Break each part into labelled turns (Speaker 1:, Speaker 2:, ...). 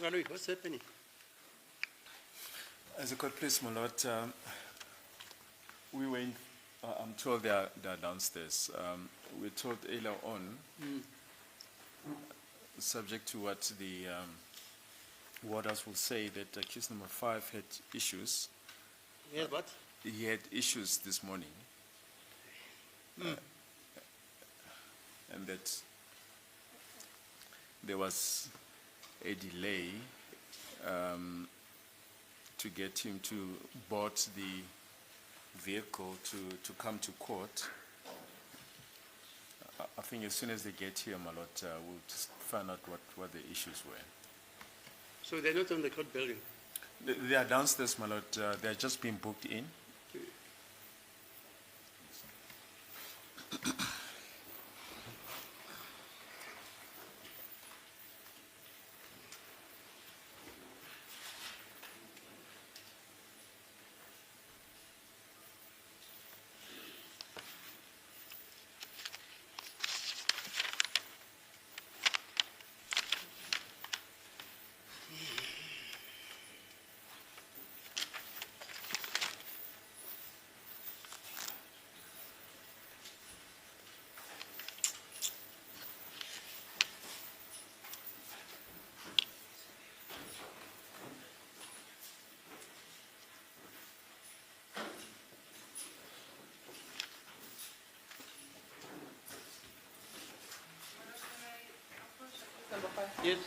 Speaker 1: Raloy, what's happening?
Speaker 2: As a court, please, my lord, we were in, I'm told they are downstairs. We were told earlier on, subject to what the warders will say, that accused number 5 had issues.
Speaker 1: Yes, what?
Speaker 2: He had issues this morning. And that there was a delay to get him to board the vehicle to come to court. I think as soon as they get here, my lord, we'll just find out what the issues were.
Speaker 1: So they're not on the court building?
Speaker 2: They are downstairs, my lord. They're just being booked in.
Speaker 1: Yes.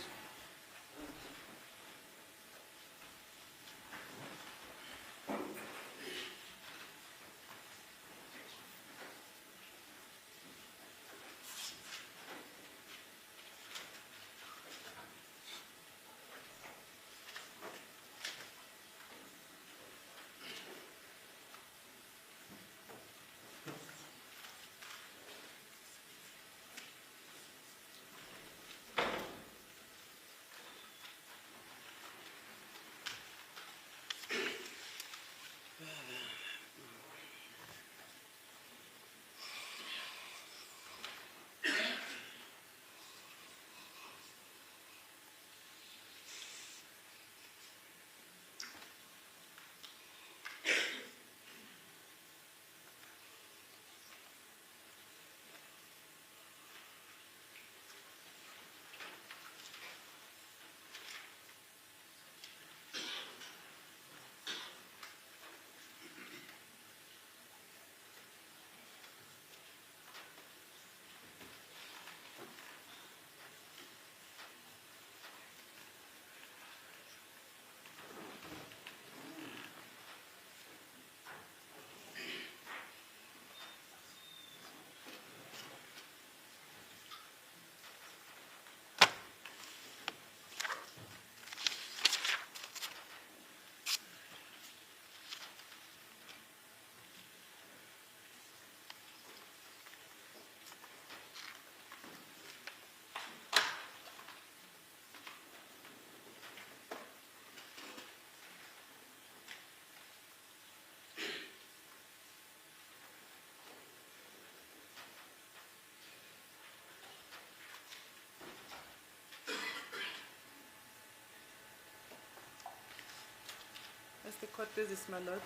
Speaker 3: As the court pleases, my lord.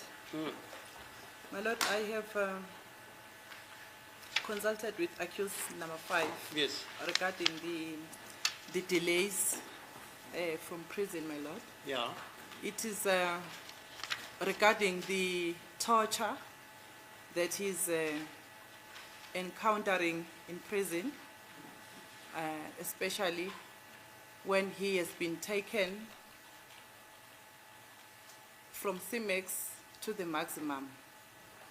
Speaker 3: My lord, I have consulted with accused number 5
Speaker 1: Yes.
Speaker 3: regarding the delays from prison, my lord.
Speaker 1: Yeah.
Speaker 3: It is regarding the torture that he's encountering in prison, especially when he has been taken from CMEX to the maximum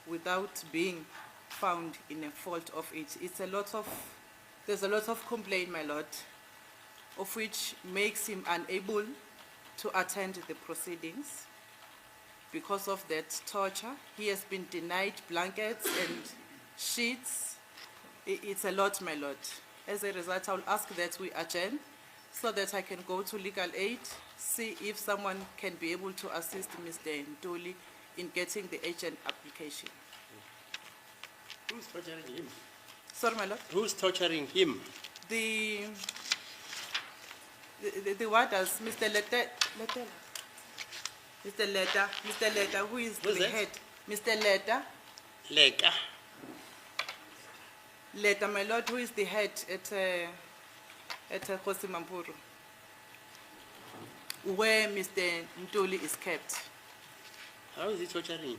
Speaker 3: without being found in a fault of it. There's a lot of complaint, my lord, of which makes him unable to attend the proceedings. Because of that torture, he has been denied blankets and sheets. It's a lot, my lord. As a result, I'll ask that we adjourn so that I can go to legal aid, see if someone can be able to assist Mr. Ntuli in getting the agent application.
Speaker 1: Who's torturing him?
Speaker 3: Sorry, my lord?
Speaker 1: Who's torturing him?
Speaker 3: The The warders, Mr. Mr. Letta, who is
Speaker 1: Who's
Speaker 3: the
Speaker 1: that?
Speaker 3: head? Mr. Letta,
Speaker 1: Leka.
Speaker 3: Letta, my lord, who is the head at Khosi Mampuru, where Mr. Ntuli is kept.
Speaker 1: How is he torturing him?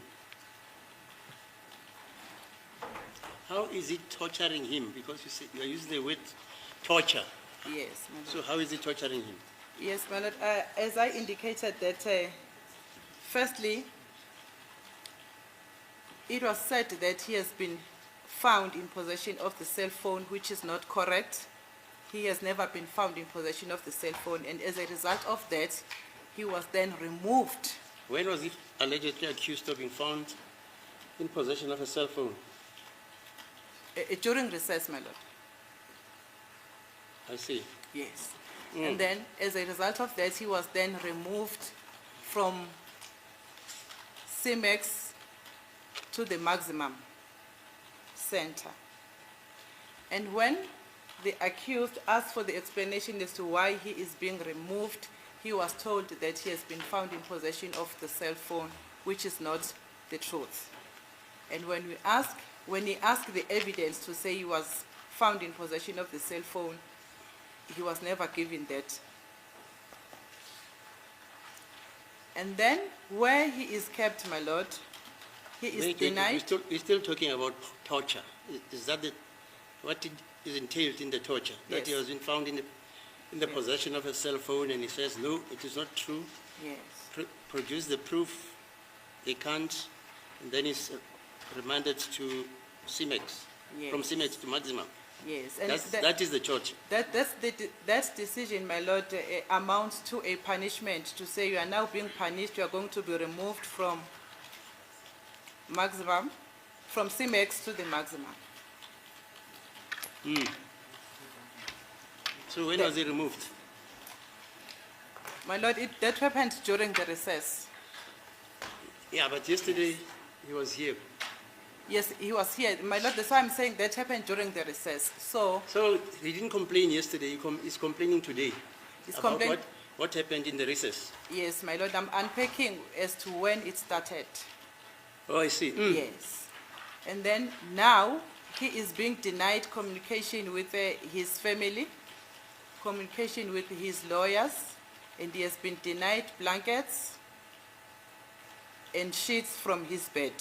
Speaker 1: How is he torturing him? Because you are using the word torture.
Speaker 3: Yes, my lord.
Speaker 1: So how is he torturing him?
Speaker 3: Yes, my lord. As I indicated that, firstly, it was said that he has been found in possession of the cell phone, which is not correct. He has never been found in possession of the cell phone, and as a result of that, he was then removed.
Speaker 1: When was he allegedly accused of being found in possession of a cell phone?
Speaker 3: During recess, my lord.
Speaker 1: I see.
Speaker 3: Yes. And then, as a result of that, he was then removed from CIMEX to the maximum center. And when the accused asked for the explanation as to why he is being removed, he was told that he has been found in possession of the cell phone, which is not the truth. And when he asked the evidence to say he was found in possession of the cell phone, he was never given that. And then, where he is kept, my lord, he is denied.
Speaker 1: We're still talking about torture. Is that what is entailed in the torture? That he
Speaker 3: Yes.
Speaker 1: has been found in the possession of a cell phone, and he says, no, it is not true.
Speaker 3: Yes,
Speaker 1: Produce the proof. They can't. And then he's remanded to CIMEX.
Speaker 3: Yes.
Speaker 1: From CIMEX to maximum.
Speaker 3: yes. And
Speaker 1: That is the torture.
Speaker 3: that decision, my lord, amounts to a punishment to say you are now being punished, you are going to be removed from maximum, from CIMEX to the maximum.
Speaker 1: So when was he removed?
Speaker 3: My lord, that happened during the recess.
Speaker 1: Yeah, but yesterday he was here.
Speaker 3: Yes, he was here. My lord, that's why I'm saying that happened during the recess. So,
Speaker 1: So he didn't complain yesterday. He's complaining today.
Speaker 3: He's
Speaker 1: about
Speaker 3: complain-
Speaker 1: what happened in the recess.
Speaker 3: yes, my lord, I'm unpacking as to when it started.
Speaker 1: Oh, I see.
Speaker 3: Yes. And then now he is being denied communication with his family, communication with his lawyers, and he has been denied blankets and sheets from his bed.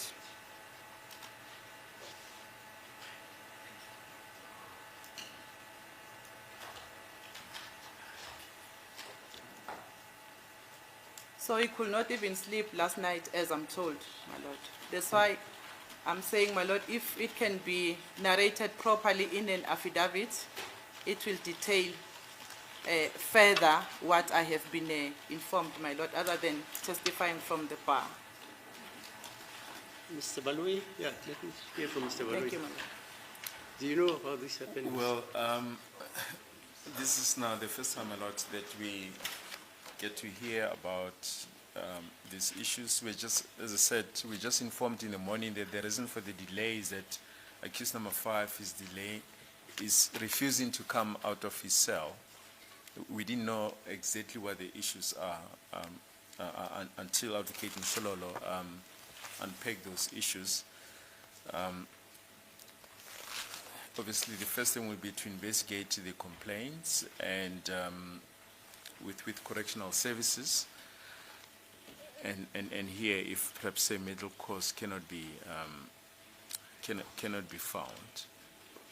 Speaker 3: So he could not even sleep last night, as I'm told, my lord. That's why I'm saying, my lord, if it can be narrated properly in an affidavit, it will detail further what I have been informed, my lord, other than testifying from the bar.
Speaker 1: Mr. Balui? Yeah, let me hear from Mr. Balui.
Speaker 3: Thank you, my lord.
Speaker 1: Do you know how this happened?
Speaker 2: Well, this is now the first time, my lord, that we get to hear about these issues. We're just, as I said, we just informed in the morning that the reason for the delay is that accused number 5 is refusing to come out of his cell. We didn't know exactly what the issues are until Advocate Mshololo unpacked those issues. Obviously, the first thing will be to investigate the complaints and with correctional services, and here if perhaps a middle course cannot be found.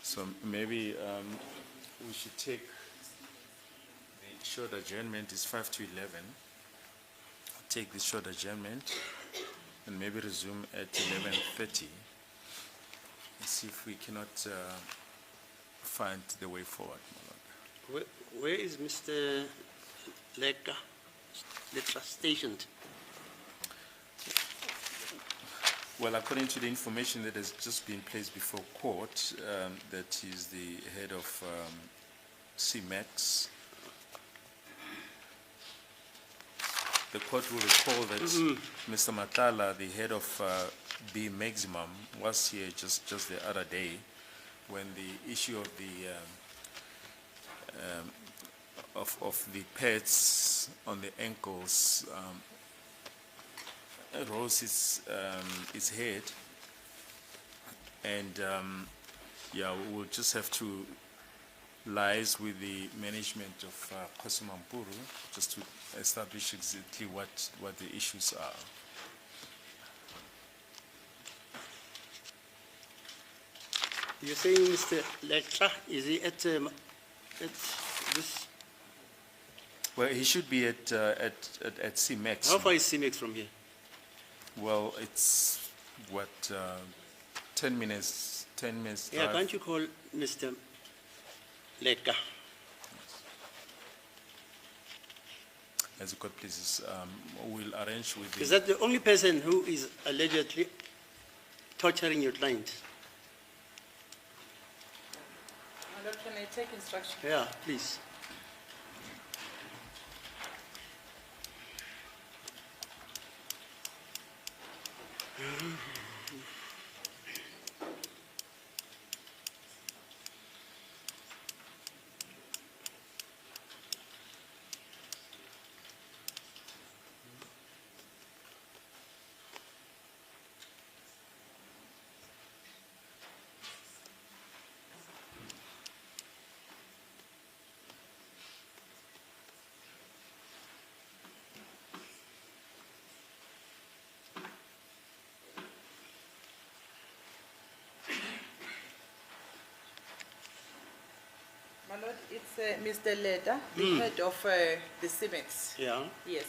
Speaker 2: So maybe we should take the short adjournment. Is 5 to 11. Take the short adjournment and maybe resume at 11:30. See if we cannot find the way forward, my lord.
Speaker 1: Where is Mr. Leka stationed?
Speaker 2: Well, according to the information that has just been placed before court, that is the head of CIMEX. The court will recall that Mr. Matala, the head of B Maximum, was here just the other day when the issue of the pads on the ankles rose its head, and yeah, we will just have to liaise with the management of Kosumampuru just to establish exactly what the issues are.
Speaker 1: You're saying Mr. Lekla, is he at this,
Speaker 2: Well, he should be at CMEX.
Speaker 1: how far is CMEX from here?
Speaker 2: Well, it's what 10 minutes. 10 minutes.
Speaker 1: Yeah,
Speaker 2: drive.
Speaker 1: can't you call Mr. Leka?
Speaker 2: As a court places, we'll arrange with
Speaker 1: Is
Speaker 2: the.
Speaker 1: that the only person who is allegedly torturing your client?
Speaker 3: My lord, can I take instruction?
Speaker 1: Yeah, please.
Speaker 3: My lord, it's Mr. Leda, the head of the CMEX.
Speaker 1: Yeah,
Speaker 3: Yes.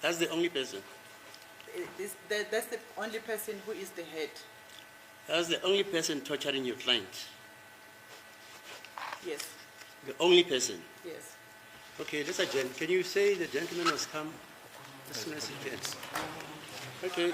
Speaker 1: that's the only person.
Speaker 3: That's the only person who is the head.
Speaker 1: That's the only person torturing your client.
Speaker 3: Yes,
Speaker 1: The only person.
Speaker 3: yes.
Speaker 1: Okay, let's adjourn. Can you say the gentleman must come as soon as he can? Okay.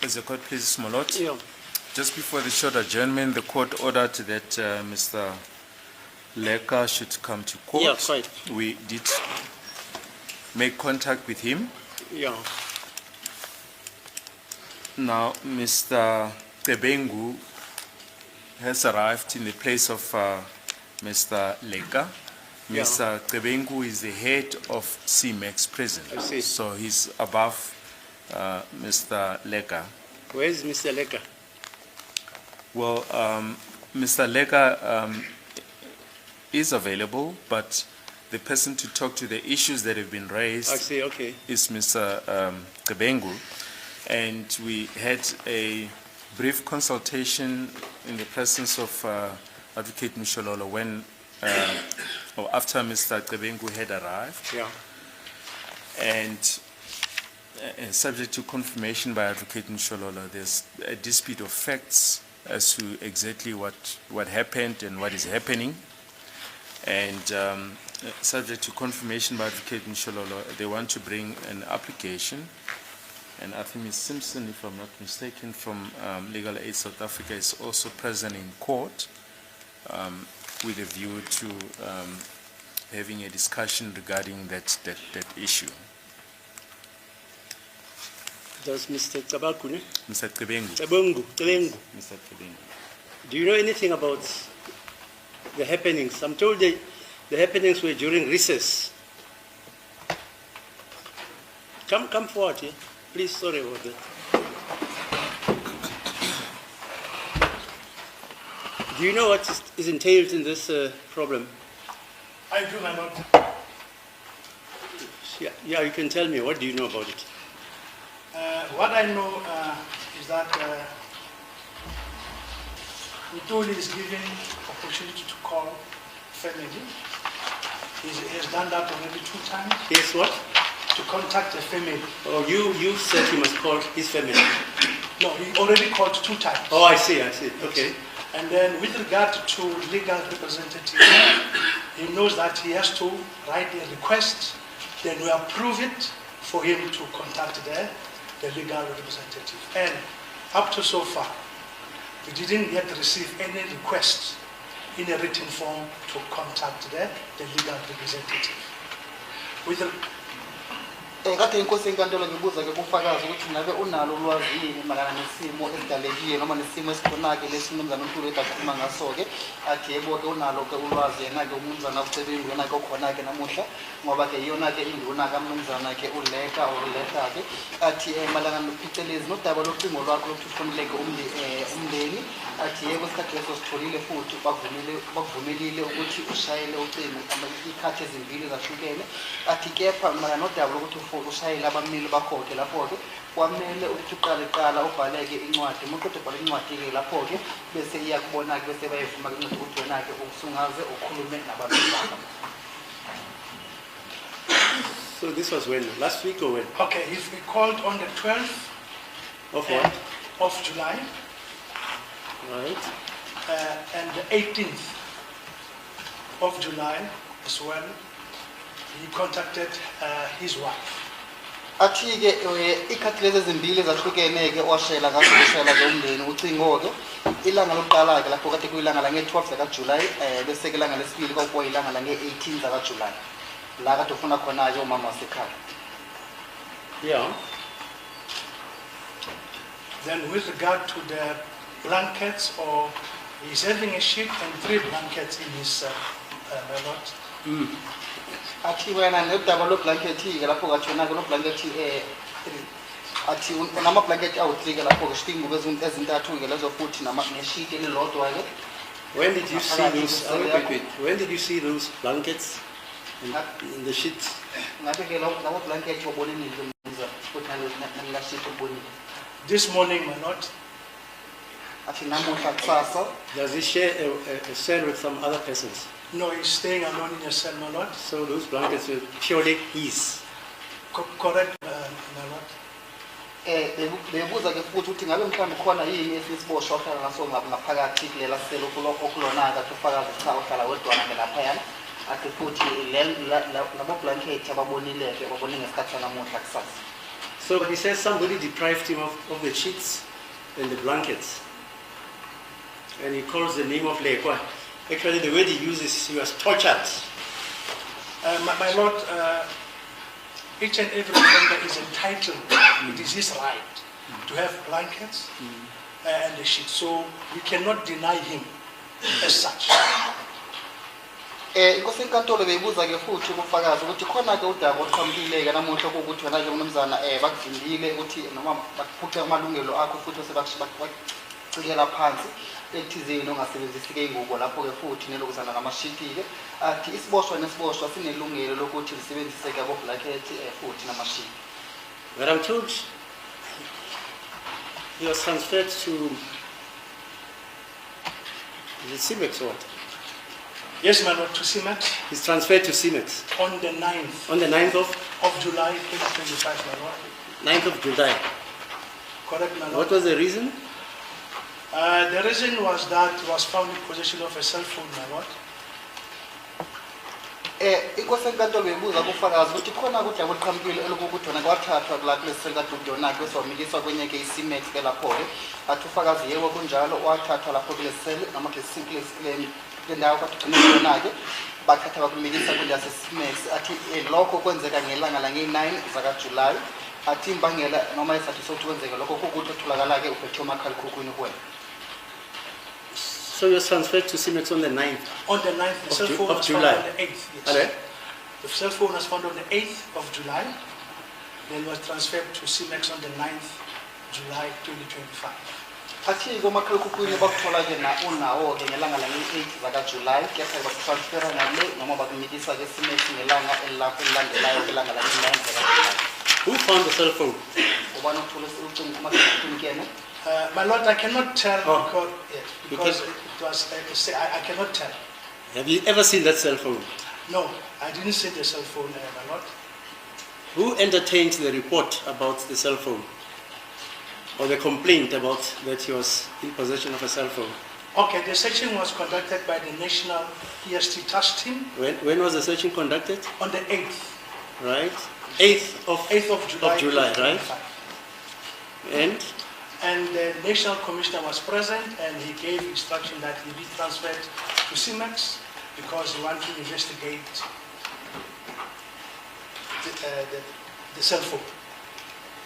Speaker 2: As the court pleases, my lord.
Speaker 1: Yeah.
Speaker 2: Just before the short adjournment, the court ordered that Mr. Leka should come to court.
Speaker 1: Yeah, quite.
Speaker 2: We did make contact with him.
Speaker 1: Yeah.
Speaker 2: Now, Mr. Tebengu has arrived in the place of Mr. Leka.
Speaker 1: Yeah.
Speaker 2: Mr. Tebengu is the head of CMEX prison.
Speaker 1: I see.
Speaker 2: So he's above Mr. Leka.
Speaker 1: Where is Mr. Leka?
Speaker 2: Well, Mr. Leka is available, but the person to talk to the issues that have been raised
Speaker 1: I see, okay.
Speaker 2: is Mr. Tebengu. And we had a brief consultation in the presence of Advocate Mshololo when, or after Mr. Tebengu had arrived.
Speaker 1: Yeah.
Speaker 2: And subject to confirmation by Advocate Mshololo, there's a dispute of facts as to exactly what happened and what is happening. And subject to confirmation by Advocate Mshololo, they want to bring an application. And I think Ms. Simpson, if I'm not mistaken, from Legal Aid South Africa is also present in court with a view to having a discussion regarding that issue.
Speaker 1: Does Mr. Tabakune?
Speaker 2: Mr. Tebengu.
Speaker 1: Tebengu.
Speaker 2: Mr. Tebengu.
Speaker 1: Do you know anything about the happenings? I'm told the happenings were during recess. Come forward here. Please, sorry about that. Do you know what is entailed in this problem?
Speaker 4: I do, my lord.
Speaker 1: Yeah, you can tell me. What do you know about it?
Speaker 4: What I know is that Mutuli is given opportunity to call family. He has done that already 2 times.
Speaker 1: Yes, what?
Speaker 4: To contact the family.
Speaker 1: Oh, you said he must call his family.
Speaker 4: No, he already called 2 times.
Speaker 1: Oh, I see. Okay.
Speaker 4: And then with regard to legal representative, he knows that he has to write a request, then we approve it for him to contact the legal representative. And up to so far, we didn't yet receive any request in a written form to contact the legal representative. With the,
Speaker 5: kade inkosi enkantolo ngibuza ke kufakazi ukuthi ngabe unalo ulwazi yini malana nesimo esidalekile noma nesimo esikhonake lesimnumzana uNtulu edakhuluma ngaso ke athi yebo ke unalo ke ulwazi yena ke umnumzana uCebengu yena ke okhona ke namuhla ngoba ke iyona ke induna kaMnumzana ke uLeka oLeka ke athi malana nophicelezi nodaba locingo lwakho lokuthi ufoneleke umndeni athi yebo isikhathi leso sitholile futhi bavumelile ukuthi ushayele ucingo ikhathi ezimbili zahlukene athi kepha malana nodaba lokuthi ushayela abamili bakho ke lapho ke kwamele ukuthi uqala ubhaleke incwadi umuntu obhala incwadi ke lapho ke bese iyakubona ke bese bayivuma ke ukuthi wena ke ukusungaze ukhulume nabamili bakho.
Speaker 1: So this was when? Last week or when?
Speaker 4: okay, he called on the 12th
Speaker 1: Of what?
Speaker 4: of July
Speaker 1: Right.
Speaker 4: and the 18th of July as well. He contacted his wife.
Speaker 5: Athi ke ikhathi lezi ezimbili zahlukene ke washela kaShela ke umndeni ucingo ke ilanga lokuqala ke lapho kade kuyilanga la nge-12 ka July bese ke ilanga lesibili kwakuyilanga la nge-18 ka July la kade ufuna khona ke umama wasekhaya.
Speaker 1: Yeah.
Speaker 4: Then with regard to the blankets, or he's having a sheet and 3 blankets in his melot.
Speaker 5: Athi wena nedaba lo blanket ke lapho kathona ke no blanket athi unama blanket awu3 ke lapho ke sidinga ezintathu ke lezo futhi nama nesheet elilodwa ke.
Speaker 1: When did you see those? Wait. When did you see those blankets in the sheet?
Speaker 5: Ngabe ke lawo blanket wabonile umza futhi nala sheet ubonile.
Speaker 4: This morning, my lord.
Speaker 5: Athi namuhla kusasa
Speaker 1: Does he share a cell with some other persons?
Speaker 4: No, he's staying alone in a cell, my lord.
Speaker 1: So those blankets were purely his.
Speaker 4: Correct, my lord.
Speaker 5: bebuza ke futhi ukuthi ngabe mhlawumbe khona yini esisiboshwa ohlala ngaso ngaphakathi kulela selo okulona ka ufakazi cha ohlala wedwana ke lapha yana athi futhi labo blanket ababonile ke babone ngesikhathi namuhla kusasa.
Speaker 1: So he says somebody deprived him of the sheets and the blankets. And he calls the name of Lekwa. Actually, the word he uses, he was tortured.
Speaker 4: My Lord, each and every offender is entitled, it is his right to have blankets and a sheet. So we cannot deny him as such.
Speaker 5: Inkosi enkantolo beyibuza ke futhi ubufakazi ukuthi khona ke udaba oluqhamukileyo namuhla ukuthi wena ke umnumzana bakuvindile ukuthi noma bakuphuca amalungelo akho futhi sebacikela phansi ethizeni ongasebenzisi ke ingubo lapho ke futhi nelokuzana namashiti ke athi isiboshwa nesiboshwa sinelungelo lokuthi lisebenzise ke abo blanket futhi namashiti.
Speaker 1: But I'm told he was transferred to the CIMEX or what?
Speaker 4: Yes, my Lord, to CIMEX
Speaker 1: He's transferred to CIMEX
Speaker 4: on the 9th
Speaker 1: on the 9th
Speaker 4: of July 2025, my Lord.
Speaker 1: 9th of July.
Speaker 4: Correct, my Lord.
Speaker 1: What was the reason?
Speaker 4: The reason was that he was found in possession of a cell phone, my Lord.
Speaker 5: Inkosi enkantolo beyibuza kubufakazi ukuthi khona ukudla oluqhamukile elokuthi wona kwathathwa kula kuleseli kaDukudonakhe kweswamikiswa kwenye ke iCIMEX ke lapho-ke athi ufakazi yebo kunjalo wathathwa lapho kuleseli noma kule ndawo kaDukudonakhe bathatha bakumikisa kwindawo yaseCIMEX athi lokho kwenzeka ngelanga lange-9 zakaJulayi athi imbangela noma isathu sokuthi kwenzeka lokho kukuthi otholakala-ke uphethwe umakhalekhukhwini kuwena.
Speaker 1: So he was transferred to CIMEX on the 9th.
Speaker 4: On the 9th, the cell phone
Speaker 1: of
Speaker 4: was
Speaker 1: July.
Speaker 4: found on the 8th. Yes.
Speaker 1: Hello?
Speaker 4: The cell phone was found on the 8th of July, then was transferred to CIMEX on the 9th July 2025.
Speaker 5: Athi-ke umakhalekhukhwini bakuthola-ke unawo-ke ngelanga lange-8 zakaJulayi kepha bakutransfera ngale noma bakunikisa-ke eCIMEX ngelanga elilandelayo ngelanga lange-9 zakaJulayi.
Speaker 1: Who found the cell phone?
Speaker 5: Ubani uthole ucingo umakhalekhukhwini kuyena?
Speaker 4: My Lord, I cannot tell
Speaker 1: Oh.
Speaker 4: because it was, I cannot tell.
Speaker 1: Have you ever seen that cell phone?
Speaker 4: No, I didn't see the cell phone, my Lord.
Speaker 1: Who entertained the report about the cell phone? Or the complaint about that he was in possession of a cell phone?
Speaker 4: Okay, the searching was conducted by the National EST Task Team
Speaker 1: When was the searching conducted?
Speaker 4: on the 8th.
Speaker 1: Right? 8th of
Speaker 4: 8th of July.
Speaker 1: Of July, right?
Speaker 4: 2025.
Speaker 1: And
Speaker 4: And the National Commissioner was present and he gave instruction that he be transferred to CIMEX because he wanted to investigate the cell phone.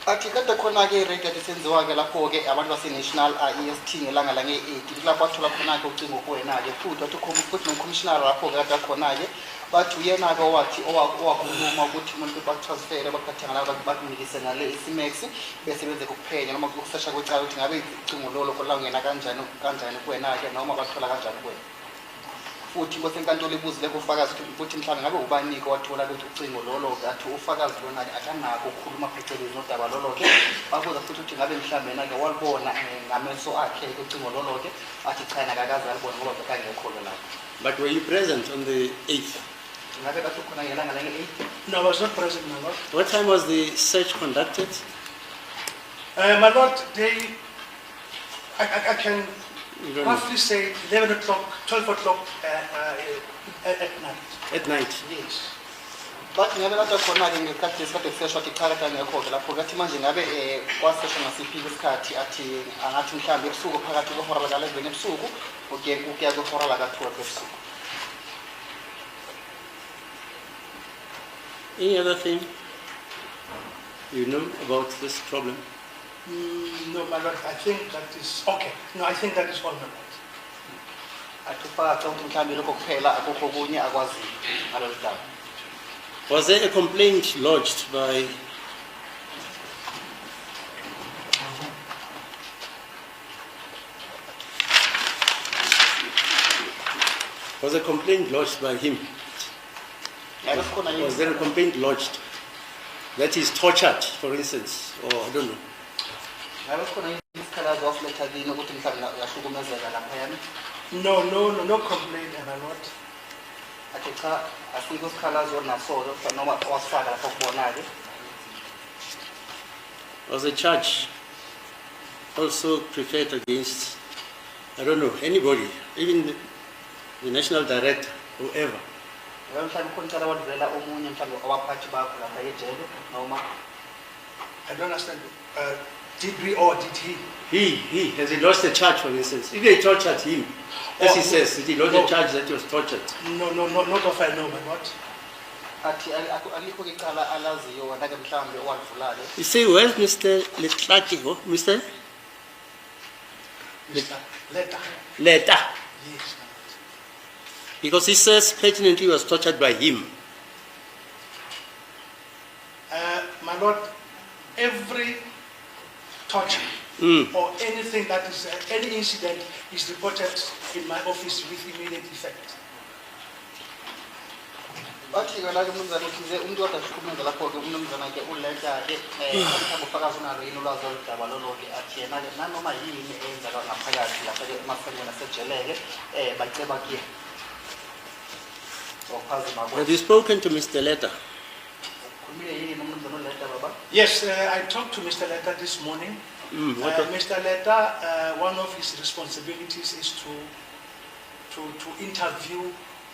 Speaker 5: Athi kade khona-ke irate esenziwa-ke lapho-ke abantu base-National EST ngelanga lange-8 lapho wathola khona-ke ucingo kuwena-ke futhi nomcommissioner lapho-ke kade akhona-ke bathi uyena-ke owakhuluma ukuthi umuntu bakutransfere bakuthathe ngala bakunikise ngale iCIMEX bese benze kukuphenya noma ukusesha kwecala ukuthi ngabe ucingo lolo kolangena kanjani kuwena-ke noma bathola kanjani kuwena. Futhi inkosi enkantolo ibuzile kubufakazi ukuthi mhlawumbe ngabe ubanike wathola ukuthi ucingo lolo-ke athi ufakazi lona-ke akanako ukukhuluma phecelezi nodaba lolo-ke babuza futhi ukuthi ngabe mhlawumbe yena-ke walibona ngameso akhe-ke ucingo lolo-ke athi cha yena akakaze alibone ngoba bekangekho lapho.
Speaker 1: but were you present on the 8th?
Speaker 5: Ngabe kade khona ngelanga lange-8?
Speaker 4: No, I was not present, my Lord.
Speaker 1: What time was the search conducted?
Speaker 4: My Lord, I can
Speaker 1: You don't know.
Speaker 4: roughly say 11 o'clock, 12 o'clock at night.
Speaker 1: At night.
Speaker 4: Yes.
Speaker 5: Bathi ngabe kade khona-ke ngesikhathi esikade kuseshwa athi cha kade angekho-ke lapho-ke athi manje ngabe kwaseshwa ngasiphi isikhathi athi angathi mhlawumbe ebusuku phakathi kwehora laka-11 ebusuku ukuya kwehora laka-12 ebusuku.
Speaker 1: Any other thing you know about this problem?
Speaker 4: No, my Lord, I think that is okay. No, I think that is all, my Lord.
Speaker 5: Athi ufakazi ukuthi mhlawumbe lokho kuphela akukho okunye akwaziyo ngalolu daba.
Speaker 1: Was there a complaint lodged by him?
Speaker 5: Ngabe sikhona yini?
Speaker 1: Was there a complaint lodged that he's tortured, for instance, or I don't know?
Speaker 5: Ngabe sikhona yini isikhalazo wasiletha kini ukuthi mhlawumbe uyahlukumezeka laphayana?
Speaker 4: No complaint, my Lord.
Speaker 5: Athi cha asikho isikhalazo onaso noma wasifaka lapho kubona-ke.
Speaker 1: Was the charge also preferred against, I don't know, anybody, even the national director, whoever?
Speaker 5: Ngabe mhlawumbe khona icala wadlulela omunye mhlawumbe wabaphathi bakho lapha ejele noma?
Speaker 4: I don't understand. Did we or did he?
Speaker 1: He has he lost a charge, for instance? If they tortured him, as he
Speaker 4: Oh,
Speaker 1: says, did he lost
Speaker 4: no.
Speaker 1: a charge that he was tortured?
Speaker 4: No, not of I know, but what?
Speaker 5: athi alikho ke icala alaziyo wena ke mhlawumbe owadlulayo.
Speaker 1: You say, where's Mr. Letlaki? Oh, Mr.
Speaker 4: Mr. Letter.
Speaker 1: Leta?
Speaker 4: Yes, my
Speaker 1: Because he says pertinently he was tortured by him.
Speaker 4: lord. My lord, every torture or anything that is, any incident is reported in my office with immediate effect.
Speaker 5: Bathi ke la ke mnumzana uthize umuntu kodwa sikhulumeza lapho ke umnumzana ke uLeta ke mhlawumbe ufakazi unalo yini ulwazi oludaba lolo ke athi yena ke nanoma yini eyenzeka ngaphakathi lapha ke emafonini asejeleke baceba kuye. Ophazima kwa.
Speaker 1: Have you spoken to Mr. Leta?
Speaker 5: Khulumile yini nomnumzana uLeta baba?
Speaker 4: Yes, I talked to Mr. Letter this morning. Mr. Letter, one of his responsibilities is to interview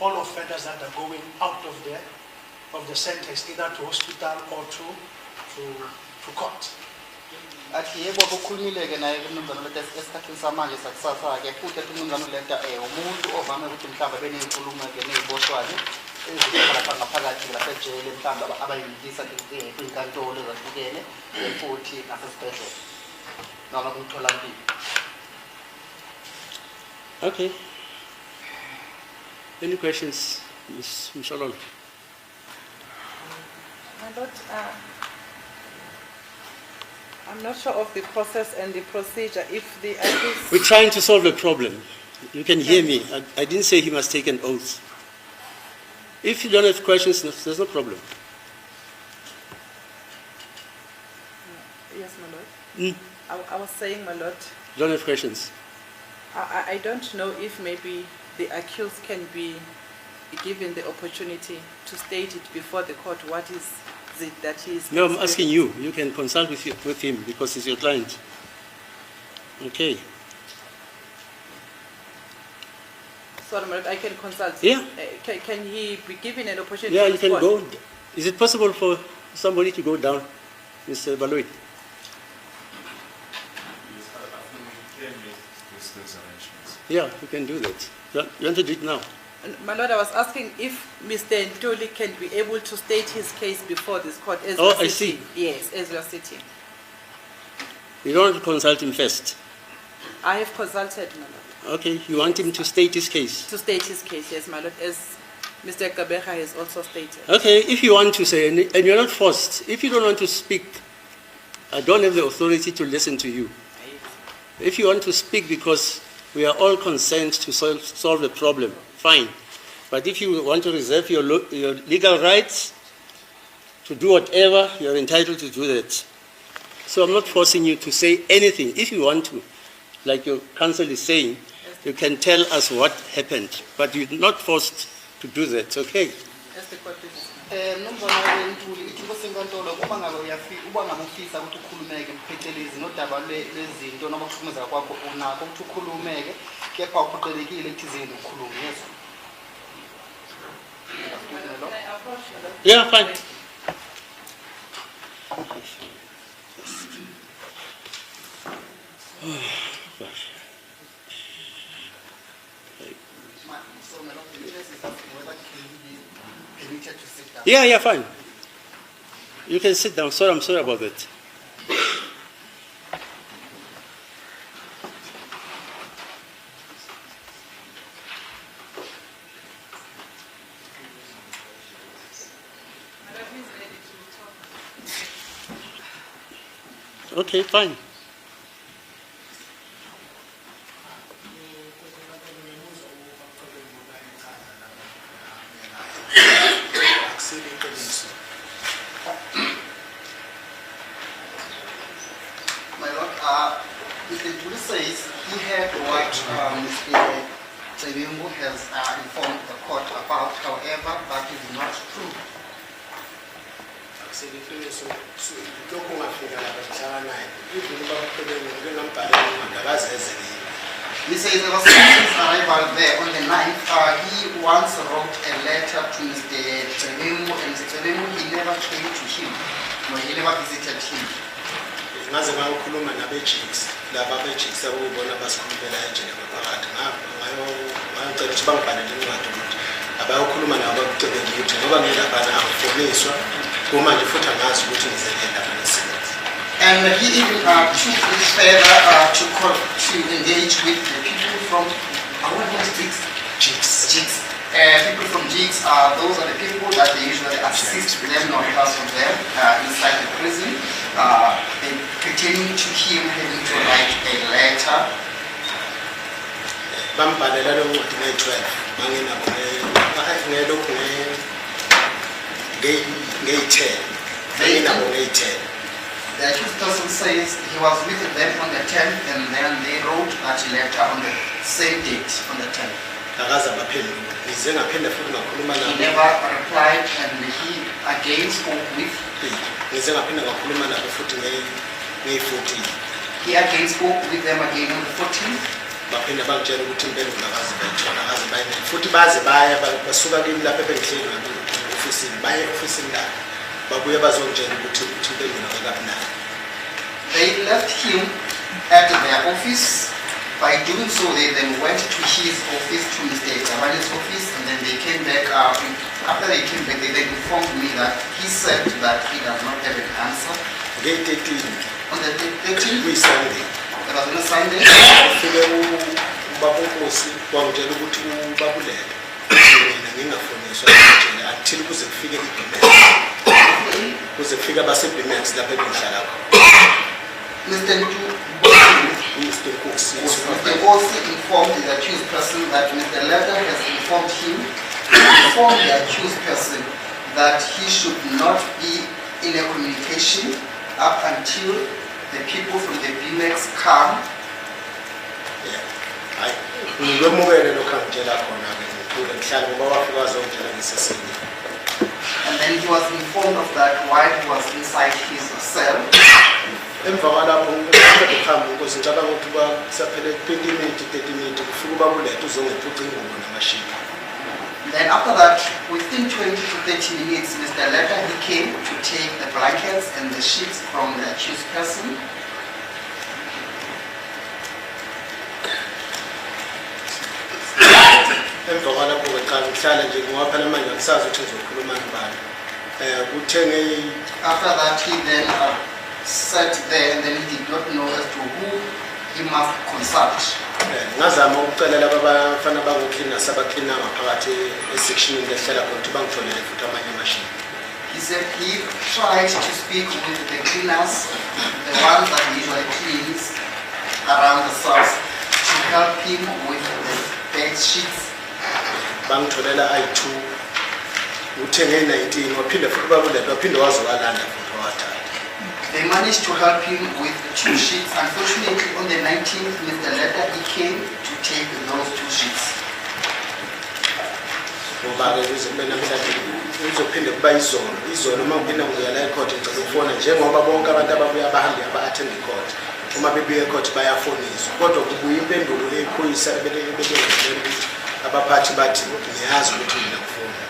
Speaker 4: all offenders that are going out of the centers, either to hospital or to court.
Speaker 5: Athi yebo kukhulumile ke naye umnumzana uLeta esikhathini samanje sakusasa ke futhi ethi umnumzana uLeta umuntu ovame ukuthi mhlawumbe benezinkulumo ke neziboshwane ezifana lapha ngaphakathi lapha ejele mhlawumbe abayilisa kwinkantolo ezahlukene futhi nasesibhedlela noma kumtholampilo.
Speaker 1: Okay. Any questions, Ms. Mshololo?
Speaker 3: My lord, I'm not sure of the process and the procedure. If the accused,
Speaker 1: We're trying to solve a problem. You can hear me. I didn't say he must take an oath. If you don't have questions, there's no problem.
Speaker 3: yes, my lord. I was saying, my lord,
Speaker 1: You don't have questions.
Speaker 3: I don't know if maybe the accused can be given the opportunity to state it before the court. What is it that he is?
Speaker 1: No, I'm asking you. You can consult with him because he's your client. Okay.
Speaker 3: Sorry, my lord, I can consult.
Speaker 1: Yeah.
Speaker 3: Can he be given an opportunity?
Speaker 1: Yeah,
Speaker 3: to
Speaker 1: you can
Speaker 3: respond?
Speaker 1: go. Is it possible for somebody to go down, Mr. Baloyi?
Speaker 2: Those arrangements.
Speaker 1: Yeah, you can do that. You want to do it now?
Speaker 3: My lord, I was asking if Mr. Ntuli can be able to state his case before this court as
Speaker 1: Oh,
Speaker 3: we are
Speaker 1: I
Speaker 3: sitting.
Speaker 1: see.
Speaker 3: Yes, as we are sitting.
Speaker 1: You don't want to consult him first.
Speaker 3: I have consulted, my lord,
Speaker 1: Okay, you want him to state his case.
Speaker 3: to state his case, yes, my lord, as Mr. Kabeja has also stated.
Speaker 1: Okay, if you want to say, and you're not forced, if you don't want to speak, I don't have the authority to listen to you. If you want to speak because we are all concerned to solve the problem, fine. But if you want to reserve your legal rights to do whatever, you're entitled to do that. So I'm not forcing you to say anything. If you want to, like your counsel is saying, you can tell us what happened. But you're not forced to do that, okay?
Speaker 3: As the court is.
Speaker 5: Nomzana weNtuli ithi kusenkantolo uma ngabe uba ngabe ufisa ukuthi ukhulumeke mphethelezi nodaba lezinto noma ukuhlukumezeka kwakho unakho ukuthi ukhulumeke kepha uphoqelekile ekuthizeni ukukhuluma yeso.
Speaker 1: Yeah, fine. Yeah, fine. You can sit down. I'm sorry about that. Okay, fine.
Speaker 5: My lord, Mr. Ntuli says he heard what Mr. Tsebengu has informed the court about, however, that is not true. He says ever since his arrival there on the 9th, he once wrote a letter to Mr. Tsebengu, and Mr. Tsebengu, he never came to him, no, he never visited him.
Speaker 6: ngaze ngayokhuluma nabe-jigs laba be-jigs abuyibona basikhulumela ejele ngaphakathi ngayocela ukuthi bangibhalele incwadi ukuthi abayokhuluma nabo bakucebele ukuthi ngoba ngilaphana angifoniswa kumanje futhi angazi ukuthi ngizelela nesibenzi.
Speaker 5: And he even took it further to engage with the people from our districts. Jigs. People from Jigs those are the people that they usually assist them or help them inside the prison. They pertaining to him having to write a letter.
Speaker 6: Bambhalela lo ncwadi nge-12 manginabo ngelokhu ngeyi-10 manginabo ngeyi-10.
Speaker 5: The accused person says he was with them on the 10th and then they wrote that letter on the same date, on the 10th.
Speaker 6: Akaze baphendula ngize ngaphinde futhi ngakhuluma
Speaker 5: He
Speaker 6: nabo
Speaker 5: never replied and he again spoke with.
Speaker 6: ngize ngaphinde ngakhuluma nabo futhi ngeyi-14
Speaker 5: He again spoke with them again on the 14th.
Speaker 6: baphinde bangitshela ukuthi impendulo akaze bayithola akaze bayinele futhi baze baya basuka kimi lapho ebengihleli ofisini baye ofisini la babuye bazongitshela ukuthi impendulo akabi nayo.
Speaker 5: They left him at their office. By doing so, they then went to his office, to Mr. Gavani's office, and then they came back. After they came back, they then informed me that he said that he does not have an answer.
Speaker 6: Ngeyi-13
Speaker 5: On the 13th,
Speaker 6: kuyi-Sunday
Speaker 5: it was on a Sunday,
Speaker 6: ufike ubaba uNkosi wangitshela ukuthi ubabulele mina ngingafoniswa ngitshela until kuze kufike i-Bimex kuze kufike abase-Bimex lapho engihlala khona.
Speaker 5: Mr.
Speaker 6: Mr. Nkosi
Speaker 5: Mr. Nkosi informed the accused person that Mr. Letter has informed the accused person that he should not be in a communication up until the people from the BMX come.
Speaker 6: hayi ngilomukele lokhu angitshela khona-ke ngikule ngihlale ngoba wafika wazongitshela ngisesini.
Speaker 5: And then he was informed of that while he was inside his cell.
Speaker 6: Emva kwalapho ukuhamba Nkosi ngicabanga ukuthi kusaphele 20 minutes 30 minutes kufika ubabulethe uzongiphuca ingubo namashini.
Speaker 5: Then after that, within 20 to 30 minutes, Mr. Letter, he came to take the blankets and the sheets from the accused person.
Speaker 6: Emva kwalapho ngiqala ngihlala nje ngoba phela manje angisazi ukuthi ngizokhuluma nobani. Kuthe
Speaker 5: After that, he then sat there and then he did not know as to who he must consult.
Speaker 6: ngazama ukucela laba abafana bangocleaner sabaklina ngaphakathi esection lehlala khona ukuthi bangitholele futhi amanye amashini.
Speaker 5: He said he tried to speak with the cleaners, the ones that usually cleans around the cells, to help him with the bed sheets.
Speaker 6: Bangitholela i2 uthe nge-19 waphinde futhi babulethe waphinde wazokalanda futhi wathatha.
Speaker 5: They managed to help him with 2 sheets. Unfortunately, on the 19th, Mr. Letter, he came to take those 2 sheets.
Speaker 6: Ngoba-ke kuzophinde kuba izolo uma ngiphinda ngibuya la ecourt ngicela ukufona njengoba bonke abantu ababuya abahambi aba-attend icourt uma bebuya ecourt bayafoniswa kodwa kubuya impendulo eyiphoyisa bebengizelela ukuthi abaphathi bathi ngiyazi ukuthi mina ngifuna.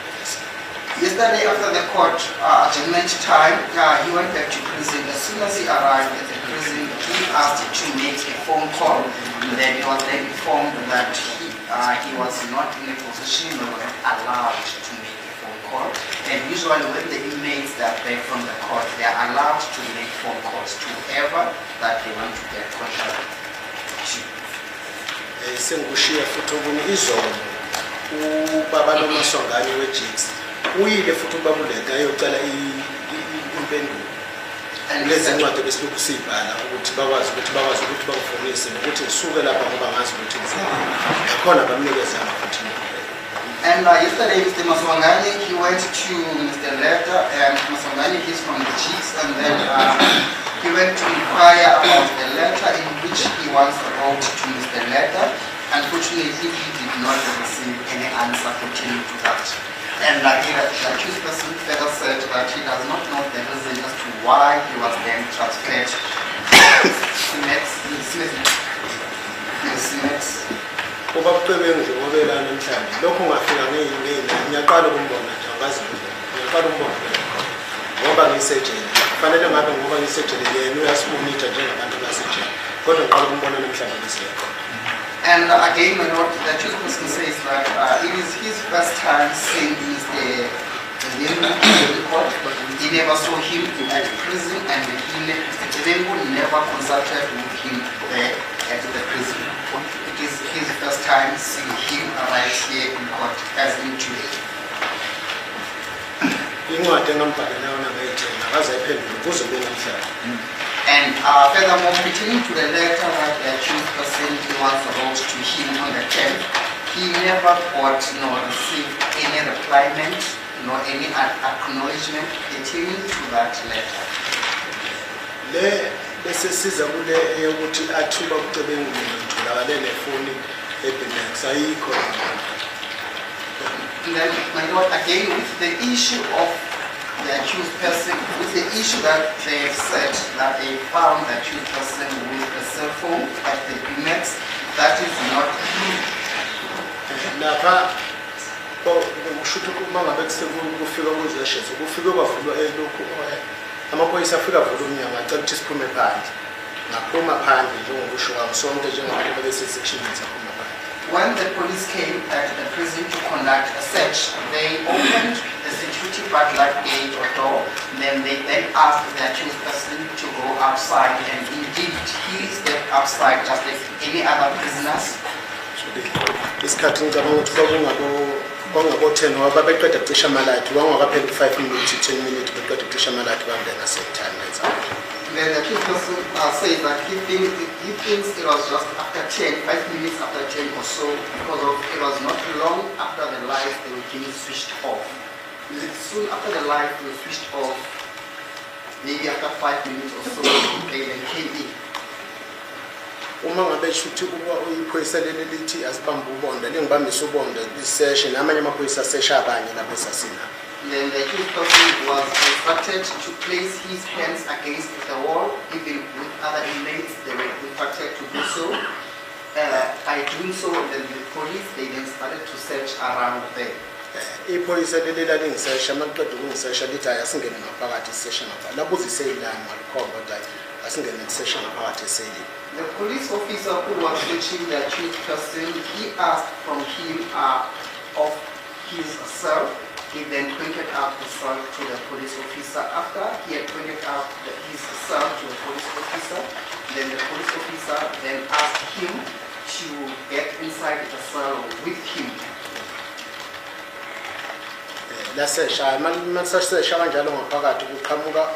Speaker 5: Yesterday, after the court adjournment time, he went back to prison. As soon as he arrived at the prison, he asked to make a phone call. And then he was then informed that he was not in a position or allowed to make a phone call. And usually when the inmates are back from the court, they are allowed to make phone calls to whoever that they want to get contact to.
Speaker 6: Sengikushiya futhi okunye izolo ubaba noMaswangane weJigs uyile futhi ubabuleka ayocela impendulo lezi ncwadi besilokhu siyibhala ukuthi bakwazi ukuthi bakufonise nokuthi ngisuke lapha ngoba ngazi ukuthi ngizele nakhona bamnikeza amafuthi.
Speaker 5: And yesterday, Mr. Maswangani, he went to Mr. Letter, and Maswangani is from the Jigs, and then he went to inquire about the letter in which he once wrote to Mr. Letter. Unfortunately, he did not receive any answer pertaining to that. And the accused person further said that he does not know the reason as to why he was then transferred to Smith.
Speaker 6: Ubabuqebengu nje ngobela namhlanje lokho ungafika ngiyaqala ukumbona nje angazi ngiyaqala ukumbona ngoba ngisejele Fanele ngabe ngoba ngisejele yena uyasibonita njengabantu basejele. Kodwa ngiqala ukumbona namhlanje besiyakho.
Speaker 5: And again, my Lord, the truth person says that it is his first time seeing the court. He never saw him at prison, and he never consulted with him there at the prison. It is his first time seeing him right here in court, as in today.
Speaker 6: Incwadi engambhalela yona ngayithenga akaze ayiphendule kuze kube namhlanje.
Speaker 5: And furthermore, pertaining to the letter that the accused person once wrote to him on the 10th, he never got nor received any replyment nor any acknowledgement pertaining to that letter.
Speaker 6: Le bese siza kule eyokuthi athuba kucebengile ngitholakale nefoni eBenex ayikho.
Speaker 5: Then, my Lord, again with the issue of the accused person, with the issue that they said that they found the accused person with a cell phone at the Benex, that is not true.
Speaker 6: Lapha ushuthi uma ngabe kufika kuzeshezi kufike kwavulwa lokhu amaphoyisa afika avula umnyango acela ukuthi siphume phandle ngaphuma phandle njengokusho kwami sonke njengabantu besesection saphuma phandle.
Speaker 5: When the police came at the prison to conduct a search, they opened the security padlock gate or door. Then they asked the accused person to go outside, and indeed he stepped outside just like any other prisoners.
Speaker 6: Isikhathi ngicabanga ukuthi kwakungabo 10 waba beqeda ukucisha amalathi wangakapheli 5 minutes 10 minutes beqeda ukucisha amalathi bangena setime lenza.
Speaker 5: Then the accused person says that he thinks it was just after 10, 5 minutes after 10 or so, because of it was not long after the lights they were being switched off. Soon after the lights were switched off, maybe after 5 minutes or so, they then came in.
Speaker 6: Uma ngabe shuthi kuba uyiphoyisa leli lithi asibambe ubonda lengibambisa ubonda isession amanye amaphoyisa sesha abanye lapho esasina.
Speaker 5: Then the accused person was instructed to place his hands against the wall, even with other inmates, they were instructed to do so. By doing so, then the police, they then started to search around there.
Speaker 6: Iphoyisa leli lalingisesha maqeda ukungisesha lithi ayasingene ngaphakathi isession ngapha labuza iselani ngalikhomba ukuthi asingene isession ngaphakathi eselini.
Speaker 5: The police officer who was searching the accused person, he asked from him of his cell. He then pointed out the cell to the police officer. After he had pointed out his cell to the police officer, then the police officer then asked him to get inside the cell with him.
Speaker 6: Lasesha masasesha kanjalo ngaphakathi kuqhamuka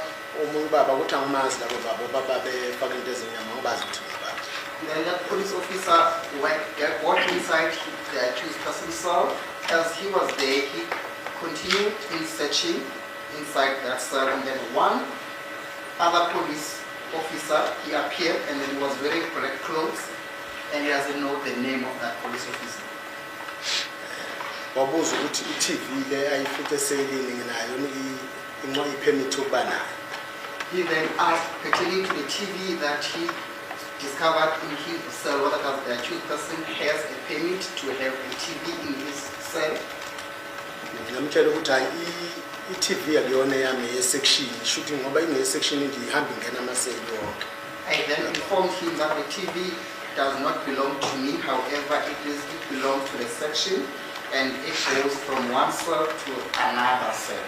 Speaker 6: omunye baba ukuthi angimazi labo baba befaka into ezinyama ngobazi ukuthi ngabantu.
Speaker 5: Then the police officer walked inside the accused person's cell. As he was there, he continued in searching inside that cell, and then one other police officer, he appeared, and then he was wearing black clothes, and he doesn't know the name of that police officer.
Speaker 6: Wabuza ukuthi iTV le ayifihle eselini nginayo inqwa ipermit ukuba nayo.
Speaker 5: He then asked pertaining to the TV that he discovered in his cell whether the accused person has a permit to have a TV in his cell.
Speaker 6: Ngamtshela ukuthi hayi iTV akuyona yami yesection shooting ngoba inesection nje ihamba ingena amaseli wonke.
Speaker 5: I then informed him that the TV does not belong to me, however it belongs to the section, and it goes from one cell to another cell.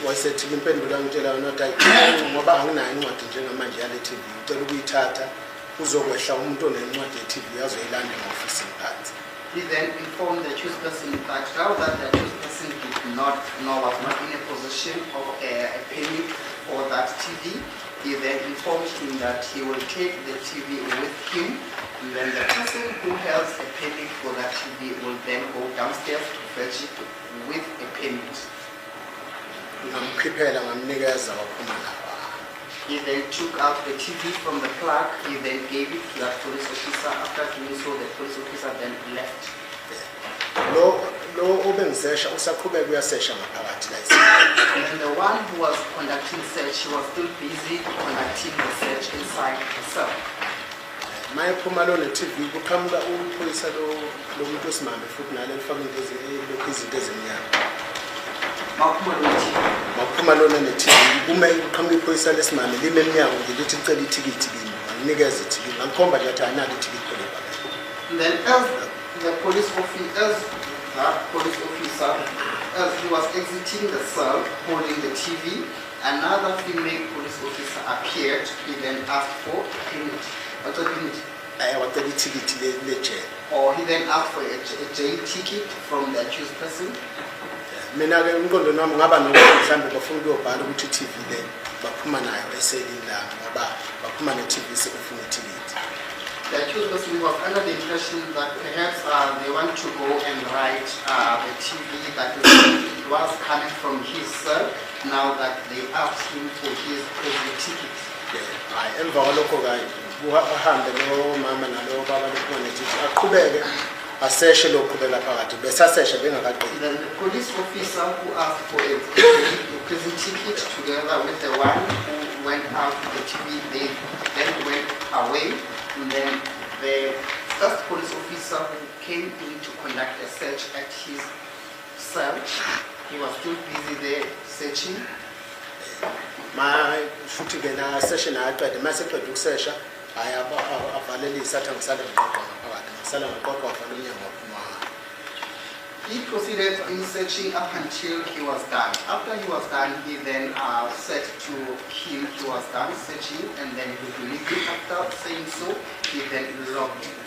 Speaker 6: Wasethi impendulo angitshela yona ukuthi ngoba anginayo incwadi njengamanje yale TV ucela ukuyithatha uzokwehla umuntu onencwadi ye-TV azoyilanda ngofisini phansi.
Speaker 5: He then informed the accused person that now that the accused person did not know, was not in a position of a permit for that TV, he then informed him that he will take the TV with him. And then the person who has a permit for that TV will then go downstairs to fetch it with a permit.
Speaker 6: Ngamkhiphela ngamnikeza waphuma lapha.
Speaker 5: He then took out the TV from the plug. He then gave it to that police officer. After doing so, the police officer then left.
Speaker 6: Lo obengisesha usaqhubeka uyasesha ngaphakathi la isibani.
Speaker 5: And the one who was conducting search, he was still busy conducting the search inside the cell.
Speaker 6: Mayephuma lo ne-TV kuqhamuka uphoyisa lo muntu osimame futhi nale lifaka izinto ezimnyama.
Speaker 5: Makuphuma lo TV.
Speaker 6: makuphuma lona ne-TV uma iqhamuka iphoyisa lesimame lime emnyango nje lithi licela ithikithi kimi nginikeze ithikithi ngikhomba nje athi analo ithikithi khona
Speaker 5: And then as the police officer, as he was exiting the cell holding the TV, another female police officer appeared. He then asked for a permit. What's a permit?
Speaker 6: wacela ithikithi lejele.
Speaker 5: Or he then asked for a jail ticket from the accused person.
Speaker 6: Mina-ke umqondo wami ngaba nokuthi mhlawumbe bafuna ukuyobhala ukuthi i-TV le baphuma nayo eselini lami ngoba baphuma ne-TV sekufuna ithikithi.
Speaker 5: The accused person was under the impression that perhaps they want to go and write the TV that it was coming from his cell, now that they asked him for his prison ticket.
Speaker 6: Hayi emva kwalokho-ke uhambe lo mama nalo baba lophuma ne-TV aqhubeke aseshe loqhubela phakathi besaseshe bengakaqedi.
Speaker 5: Then the police officer who asked for a prison ticket together with the one who went out to the TV, they then went away. And then the first police officer who came in to conduct a search at his cell, he was still busy there searching.
Speaker 6: Futhi-ke la session ayaqeda mayeseqeda ukusesha hayi avalelise athi angisale ngiqoqwa ngaphakathi ngisala ngiqoqwa avale umnyango waphuma.
Speaker 5: He proceeded in searching up until he was done. After he was done, he then said to him he was done searching, and then he released it. After saying so, he then locked it.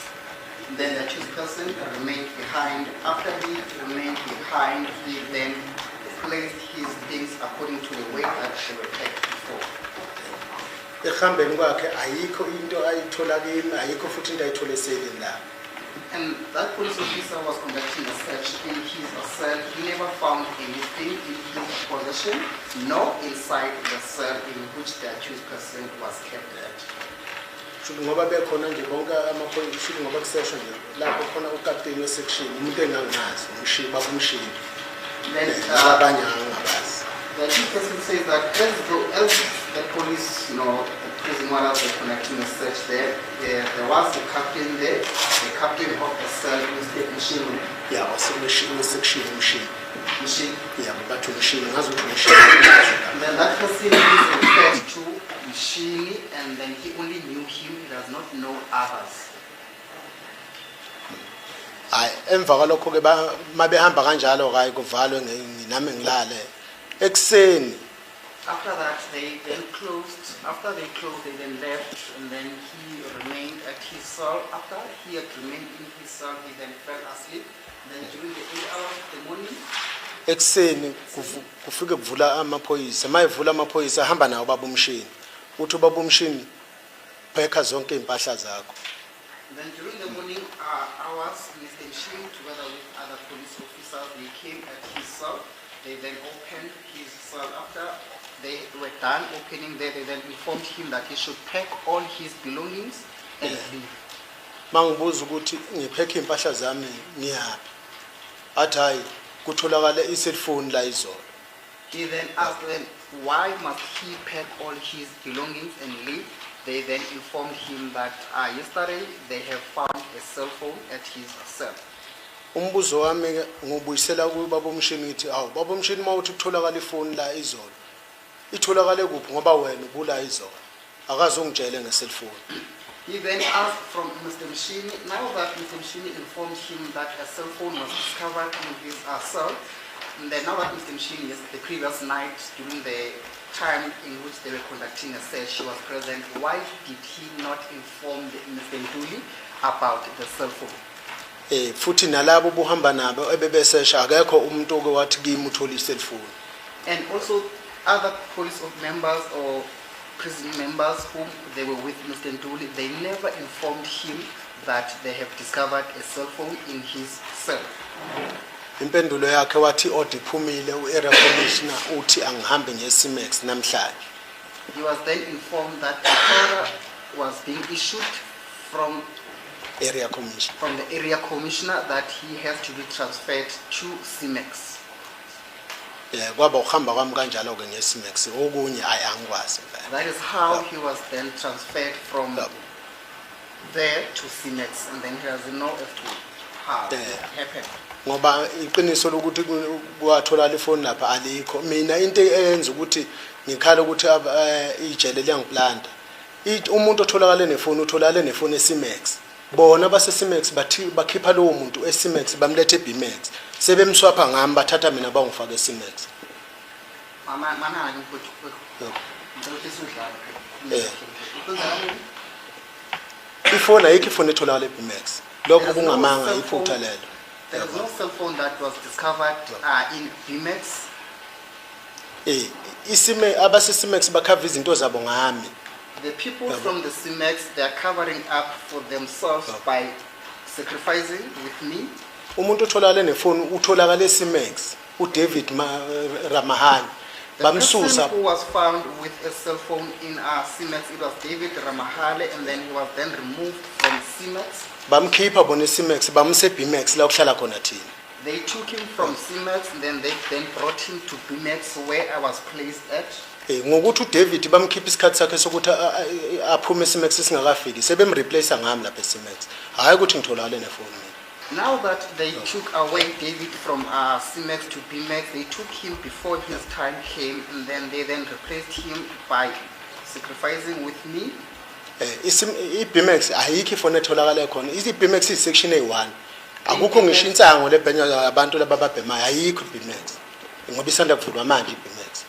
Speaker 5: Then the accused person remained behind. After he remained behind, he then placed his things according to the way that they were packed before.
Speaker 6: Ekuhambeni kwakhe ayikho into ayithola kimi ayikho futhi into ayithola eselini la.
Speaker 5: And that police officer was conducting a search in his cell. He never found anything in his possession, nor inside the cell in which the accused person was kept at.
Speaker 6: Shuthi ngoba bekhona nje bonke amaphoyisa shuthi ngoba kusesho nje lapho khona ukapteni wesection umuntu engangazi umshini babumshini.
Speaker 5: Then
Speaker 6: Abanye angabazi.
Speaker 5: the accused person says that as the police, the prison warders were conducting a search there, there was a captain there, the captain of the cell, Mr. Mshini.
Speaker 6: Ya wasemshini wesection umshini.
Speaker 5: Mshini.
Speaker 6: Ya bathi umshini ngazi ukuthi umshini.
Speaker 5: And then that person is referred to Mshini, and then he only knew him, he does not know others.
Speaker 6: Hayi emva kwalokho ke mabehamba kanjalo hayi kuvalwe nami ngilale ekseni.
Speaker 5: After that, they then closed. After they closed, they then left, and then he remained at his cell. After he had remained in his cell, he then fell asleep. Then during the 8 hours of the morning,
Speaker 6: Ekseni kufike kuvula amaphoyisa mayevula amaphoyisa hamba nawo baba umshini uthi ubaba umshini phekha zonke impahla zakho.
Speaker 5: then during the morning hours, Mr. Mshini, together with other police officers, they came at his cell. They then opened his cell. After they were done opening there, they then informed him that he should pack all his belongings and leave.
Speaker 6: Mangibuza ukuthi ngiphekhe impahla zami ngiyaphi athi hayi kutholakala i-cellphone la izolo.
Speaker 5: He then asked them, why must he pack all his belongings and leave? They then informed him that yesterday they have found a cell phone at his cell.
Speaker 6: Umbuzo wami ngubuyisela kubaba umshini ngithi awu baba umshini mawuthi kutholakala ifoni la izolo itholakale kuphi ngoba wena ubula izolo akaze ungitshele nge-cellphone.
Speaker 5: He then asked from Mr. Mshini, now that Mr. Mshini informed him that a cell phone was discovered in his cell, and then now that Mr. Mshini, the previous night during the time in which they were conducting a search, she was present, why did he not inform Mr. Nduli about the cell phone?
Speaker 6: Futhi nalabo buhamba nabo ebebesesha akekho umuntu oke wathi kimi uthola i-cellphone.
Speaker 5: And also other police members or prison members whom they were with Mr. Nduli, they never informed him that they have discovered a cell phone in his cell.
Speaker 6: Impendulo yakhe wathi order iphumile u-area commissioner uthi angihambe nge-Simex namhlanje.
Speaker 5: He was then informed that the order was being issued from
Speaker 6: Area commissioner.
Speaker 5: the area commissioner that he has to be transferred to Simex.
Speaker 6: Kwaba uhamba kwami kanjalo ke nge-Simex okunye ayi angikwazi mfana.
Speaker 5: That is how he was then transferred from there to Simex, and then he doesn't know as to how it happened.
Speaker 6: ngoba iqiniso lokuthi kwathola ifoni lapha alikho. Mina into eyenza ukuthi ngikhala ukuthi ijele liyangiplanta. Umuntu otholakala nefoni utholakala nefoni eSimex. Bona base Simex bakhipha lowo muntu eSimex bamlethe eBmax. Sebemswapha ngami bathatha mina bangifaka eSimex.
Speaker 5: Mana ngikuthi ngicela ukuthi sidlale.
Speaker 6: Ifoni ayikho ifoni etholakala eBmax. Lokho kungamanga iphutha lelo.
Speaker 5: There is no cell phone that was discovered in Bmax.
Speaker 6: Abase Simex bakhava izinto zabo ngami.
Speaker 5: The people from the Simex, they are covering up for themselves by sacrificing with me.
Speaker 6: Umuntu otholakala nefoni utholakala eSimex, uDavid Ramahani.
Speaker 5: The person
Speaker 6: Bamsusa
Speaker 5: who was found with a cell phone in Simex, it was David Ramahale, and then he was then removed from Simex.
Speaker 6: bamkhipha bona eSimex bamse eBmax la kuhlala khona thina.
Speaker 5: They took him from Simex, and then they brought him to Bmax where I was placed at.
Speaker 6: Ngokuthi uDavid bamkhipha isikhathi sakhe sokuthi aphume eSimex singakafiki sebemreplace ngami lapha eSimex. Hayi ukuthi ngitholakala nefoni.
Speaker 5: Now that they took away David from Simex to Bmax, they took him before his time came, and then they replaced him by sacrificing with me.
Speaker 6: iBmax ayikho ifoni etholakala khona. iBmax isection A1. Akukho ngisho insango lebhenya abantu labababhemayo ayikho iBmax. Ngoba isanda kuvulwa manje iBmax.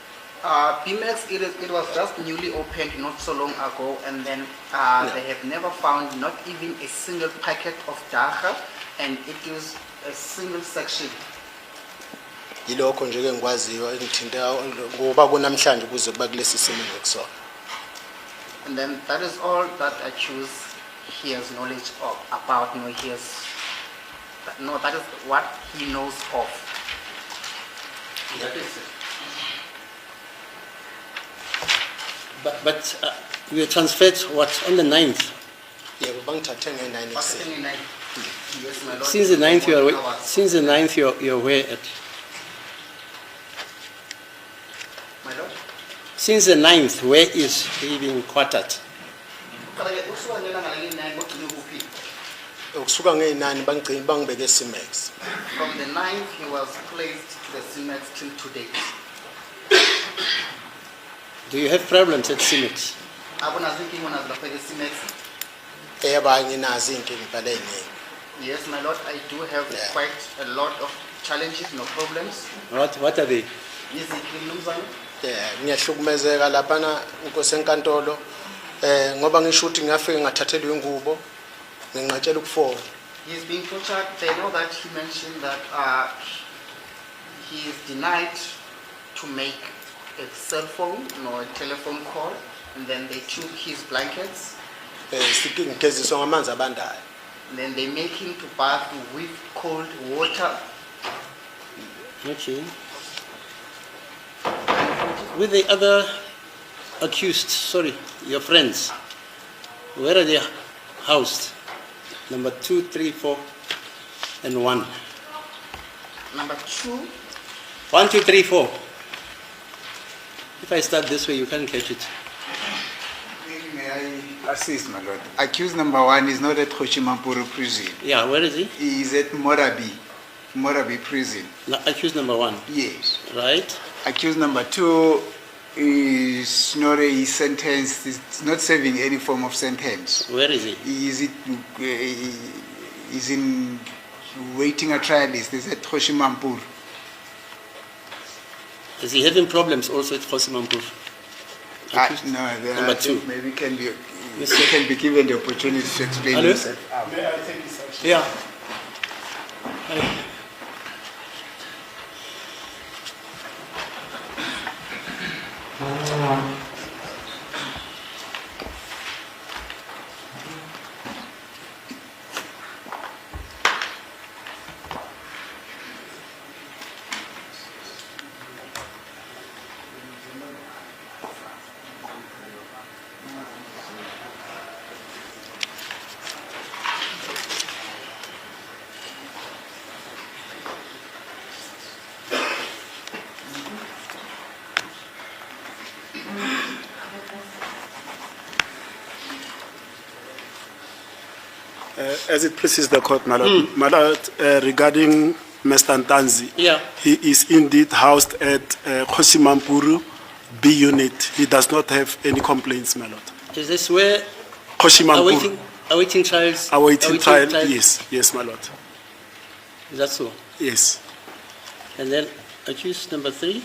Speaker 5: Bmax, it was just newly opened not so long ago, and then they have never found not even a single packet of dagga, and it is a single section.
Speaker 6: Yilokho nje ke ngikwaziyo engithinta ngoba konamhlanje kuze kuba kulesi simo ngokusona.
Speaker 5: And then that is all that accused he has knowledge of about. That is what he knows of. That is it.
Speaker 1: But you were transferred what on the 9th?
Speaker 6: Yebo bangithathe nge9 ekseni.
Speaker 5: Yes, my lord.
Speaker 1: Since the 9th you're where at?
Speaker 5: My lord.
Speaker 1: Since the 9th, where is he being quartered?
Speaker 6: Ukusuka nge9 bangigcina bangibeke eSimex.
Speaker 5: From the 9th, he was placed to the Simex till today.
Speaker 1: Do you have problems at Simex?
Speaker 6: Nginazo inkinga impela eziningi.
Speaker 5: Yes, my lord, I do have quite a lot of challenges, no problems.
Speaker 1: What are they?
Speaker 6: Ngiyahlukumezeka lapha inkosi enkantolo ngoba ngisho ukuthi ngiyafika ngathathelwa ingubo nginqatshela ukufona.
Speaker 5: He is being tortured. They know that he mentioned that he is denied to make a cell phone or a telephone call, and then they took his blankets.
Speaker 6: Ngigeziswa ngamanzi abandayo.
Speaker 5: And then they make him to bath with cold water.
Speaker 1: Okay. With the other accused, your friends, where are they housed? Number 2, 3, 4, and 1.
Speaker 5: Number 2.
Speaker 1: 1, 2, 3, 4. If I start this way, you can't catch it.
Speaker 7: May I assist, my lord? Accused number 1 is not at Kgoshimapuru prison.
Speaker 1: Yeah, where is he?
Speaker 7: He is at Morabi prison.
Speaker 1: Accused number 1.
Speaker 7: Yes.
Speaker 1: Right?
Speaker 7: Accused number 2 is not a sentence. He's not serving any form of sentence.
Speaker 1: Where is he?
Speaker 7: He is in waiting a trial list. He's at Kgoshimapuru.
Speaker 1: Is he having problems also at Kgoshimapuru?
Speaker 7: No,
Speaker 1: Number 2.
Speaker 7: Maybe can be given the opportunity to explain
Speaker 1: Hello?
Speaker 7: himself.
Speaker 4: May I take this action?
Speaker 1: Yeah.
Speaker 8: As it pleases the court, my lord, regarding Mr. Ntanzi,
Speaker 1: Yeah.
Speaker 8: he is indeed housed at Koshimampuru B unit. He does not have any complaints, my lord.
Speaker 1: Is this where
Speaker 8: Koshimampuru,
Speaker 1: awaiting trials?
Speaker 8: awaiting trial, yes, my lord,
Speaker 1: Is that so?
Speaker 8: yes.
Speaker 1: And then accused number 3?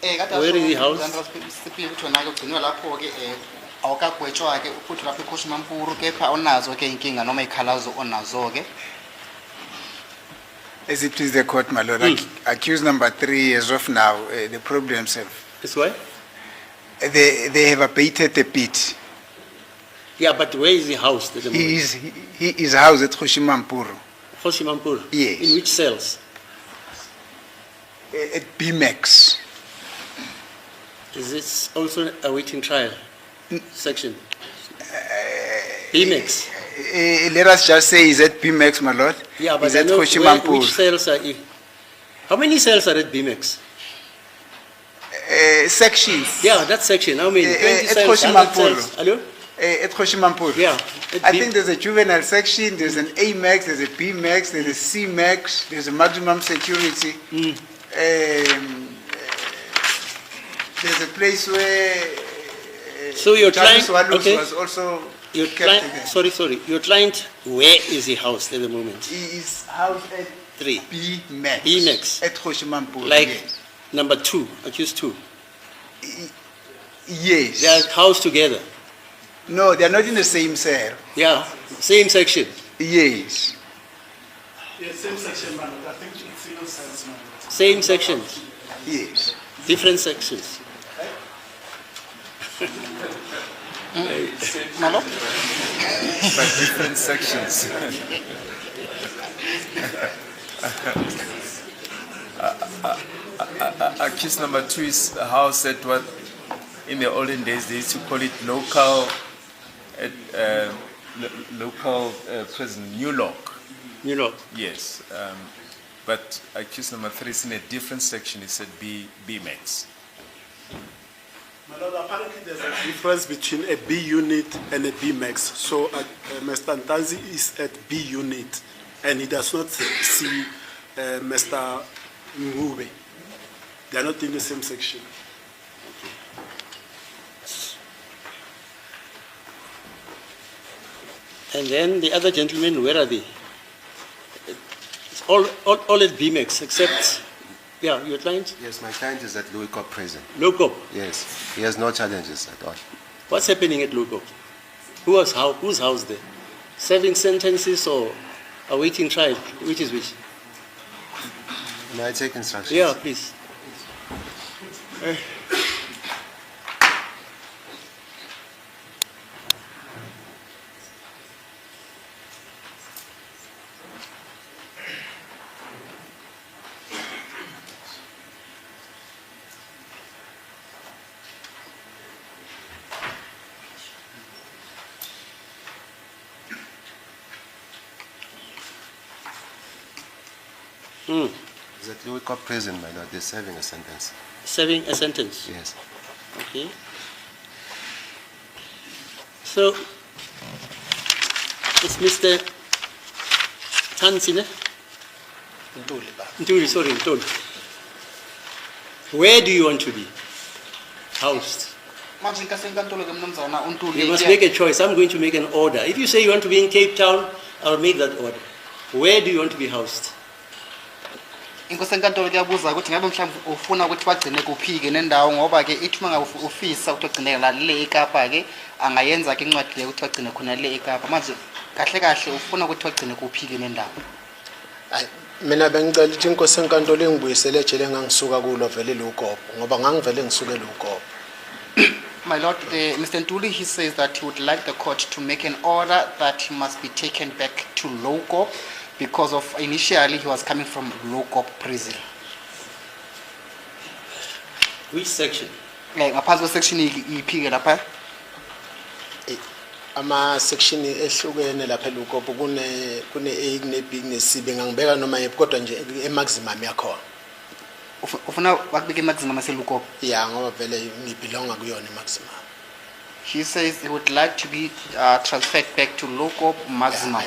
Speaker 5: Where
Speaker 1: Where is the house?
Speaker 5: Sipile ukuthi wena ke ugcinwe lapho ke awukagwetshwa ke futhi lapho eKhoshimampuru kepha onazo ke inkinga noma ikhalazo onazo ke.
Speaker 7: As it please the court, my lord, accused number 3, as of now, the problems have,
Speaker 1: This way?
Speaker 7: they have abated a bit.
Speaker 1: Yeah, but where is he housed at the moment?
Speaker 7: He is housed at Koshimampuru,
Speaker 1: Koshimampuru?
Speaker 7: Yes.
Speaker 1: In which cells?
Speaker 7: at BMAX.
Speaker 1: Is this also awaiting trial section? BMX?
Speaker 7: Let us just say he's at BMAX, my lord.
Speaker 1: Yeah, but
Speaker 7: He's
Speaker 1: I
Speaker 7: at
Speaker 1: know which
Speaker 7: Koshimampuru.
Speaker 1: cells are in. How many cells are at BMX?
Speaker 7: Sections.
Speaker 1: Yeah, that section. How many? 20
Speaker 7: at
Speaker 1: cells, 100
Speaker 7: Koshimampuru.
Speaker 1: cells. Hello?
Speaker 7: At Koshimampuru.
Speaker 1: Yeah. at
Speaker 7: I
Speaker 1: B-
Speaker 7: think there's a juvenile section, there's an A max, there's a B max, there's a C max, there's a maximum security. There's a place where
Speaker 1: So your
Speaker 7: Charles
Speaker 1: client,
Speaker 7: Walus
Speaker 1: okay.
Speaker 7: was also
Speaker 1: Your
Speaker 7: kept
Speaker 1: client,
Speaker 7: there.
Speaker 1: sorry. Your client, where is he housed at the moment?
Speaker 7: He is housed at
Speaker 1: 3.
Speaker 7: B max.
Speaker 1: B max.
Speaker 7: At Koshimampuru.
Speaker 1: Like
Speaker 7: yes.
Speaker 1: number 2, accused 2.
Speaker 7: Yes.
Speaker 1: They are housed together.
Speaker 7: No, they are not in the same cell.
Speaker 1: Yeah, same section.
Speaker 7: Yes.
Speaker 8: Yes, same section, my lord. I think it's single cells, my lord.
Speaker 1: Same sections.
Speaker 7: Yes.
Speaker 1: Different sections.
Speaker 5: Malo?
Speaker 2: But different sections. Accused number 2 is a house at what, in the olden days, they used to call it local prison, New Lock.
Speaker 1: You know.
Speaker 2: Yes. But accused number 3 is in a different section. It said BMAX.
Speaker 8: My lord, apparently there's a difference between a B unit and a B max. So Mr. Ntanzi is at B unit and he does not see Mr. Ngube. They are not in the same section.
Speaker 1: And then the other gentlemen, where are they? It's all at BMX, except, yeah, your client?
Speaker 6: Yes, my client is at Louis Cop prison.
Speaker 1: Locop.
Speaker 6: Yes, he has no challenges at all.
Speaker 1: What's happening at Locop? Who's housed there? Serving sentences or awaiting trial? Which is which?
Speaker 6: May I take instructions?
Speaker 1: Yeah, please.
Speaker 6: He's at Louis Cop prison, my lord. They're serving a sentence.
Speaker 1: Serving a sentence.
Speaker 6: Yes.
Speaker 1: Okay. So, it's Mr. Tansine? Ntuli, sorry, Ntuli. Where do you want to be housed?
Speaker 5: Manje inkasenkantolo ke mnumzana uNtuli.
Speaker 1: You must make a choice. I'm going to make an order. If you say you want to be in Cape Town, I'll make that order. Where do you want to be housed?
Speaker 5: Inkosi enkantolo kuyabuza ukuthi ngabe mhlawumbe ufuna ukuthi bagcine kuphike nendawo ngoba ke ithi mangabe ufisa ukuthi bagcine la le eKapa ke angayenza ke incwadi le ukuthi bagcine khona le eKapa manje kahle kahle ufuna ukuthi bagcine kuphike nendawo.
Speaker 6: Ayi, mina bengicela ukuthi inkosi enkantolo ingibuyisele ejele engangisuka kulo vele Louis ngoba ngangivele ngisuke Louis.
Speaker 5: My Lord, Mr. Ntuli, he says that he would like the court to make an order that he must be taken back to Lowcop because of initially he was coming from Lowcop prison.
Speaker 1: Which section?
Speaker 5: Like ngaphansi kwesection iphike lapha.
Speaker 6: Ama section ehlukene lapha Louis kune A kune B kune C bengangibeka noma yephi kodwa nje maximum yakhona.
Speaker 5: Ufuna bakubeke maximum ase Lowcop.
Speaker 6: Yeah, ngoba vele ngibelonga kuyona maximum.
Speaker 5: He says he would like to be transferred back to Lowcop maximum.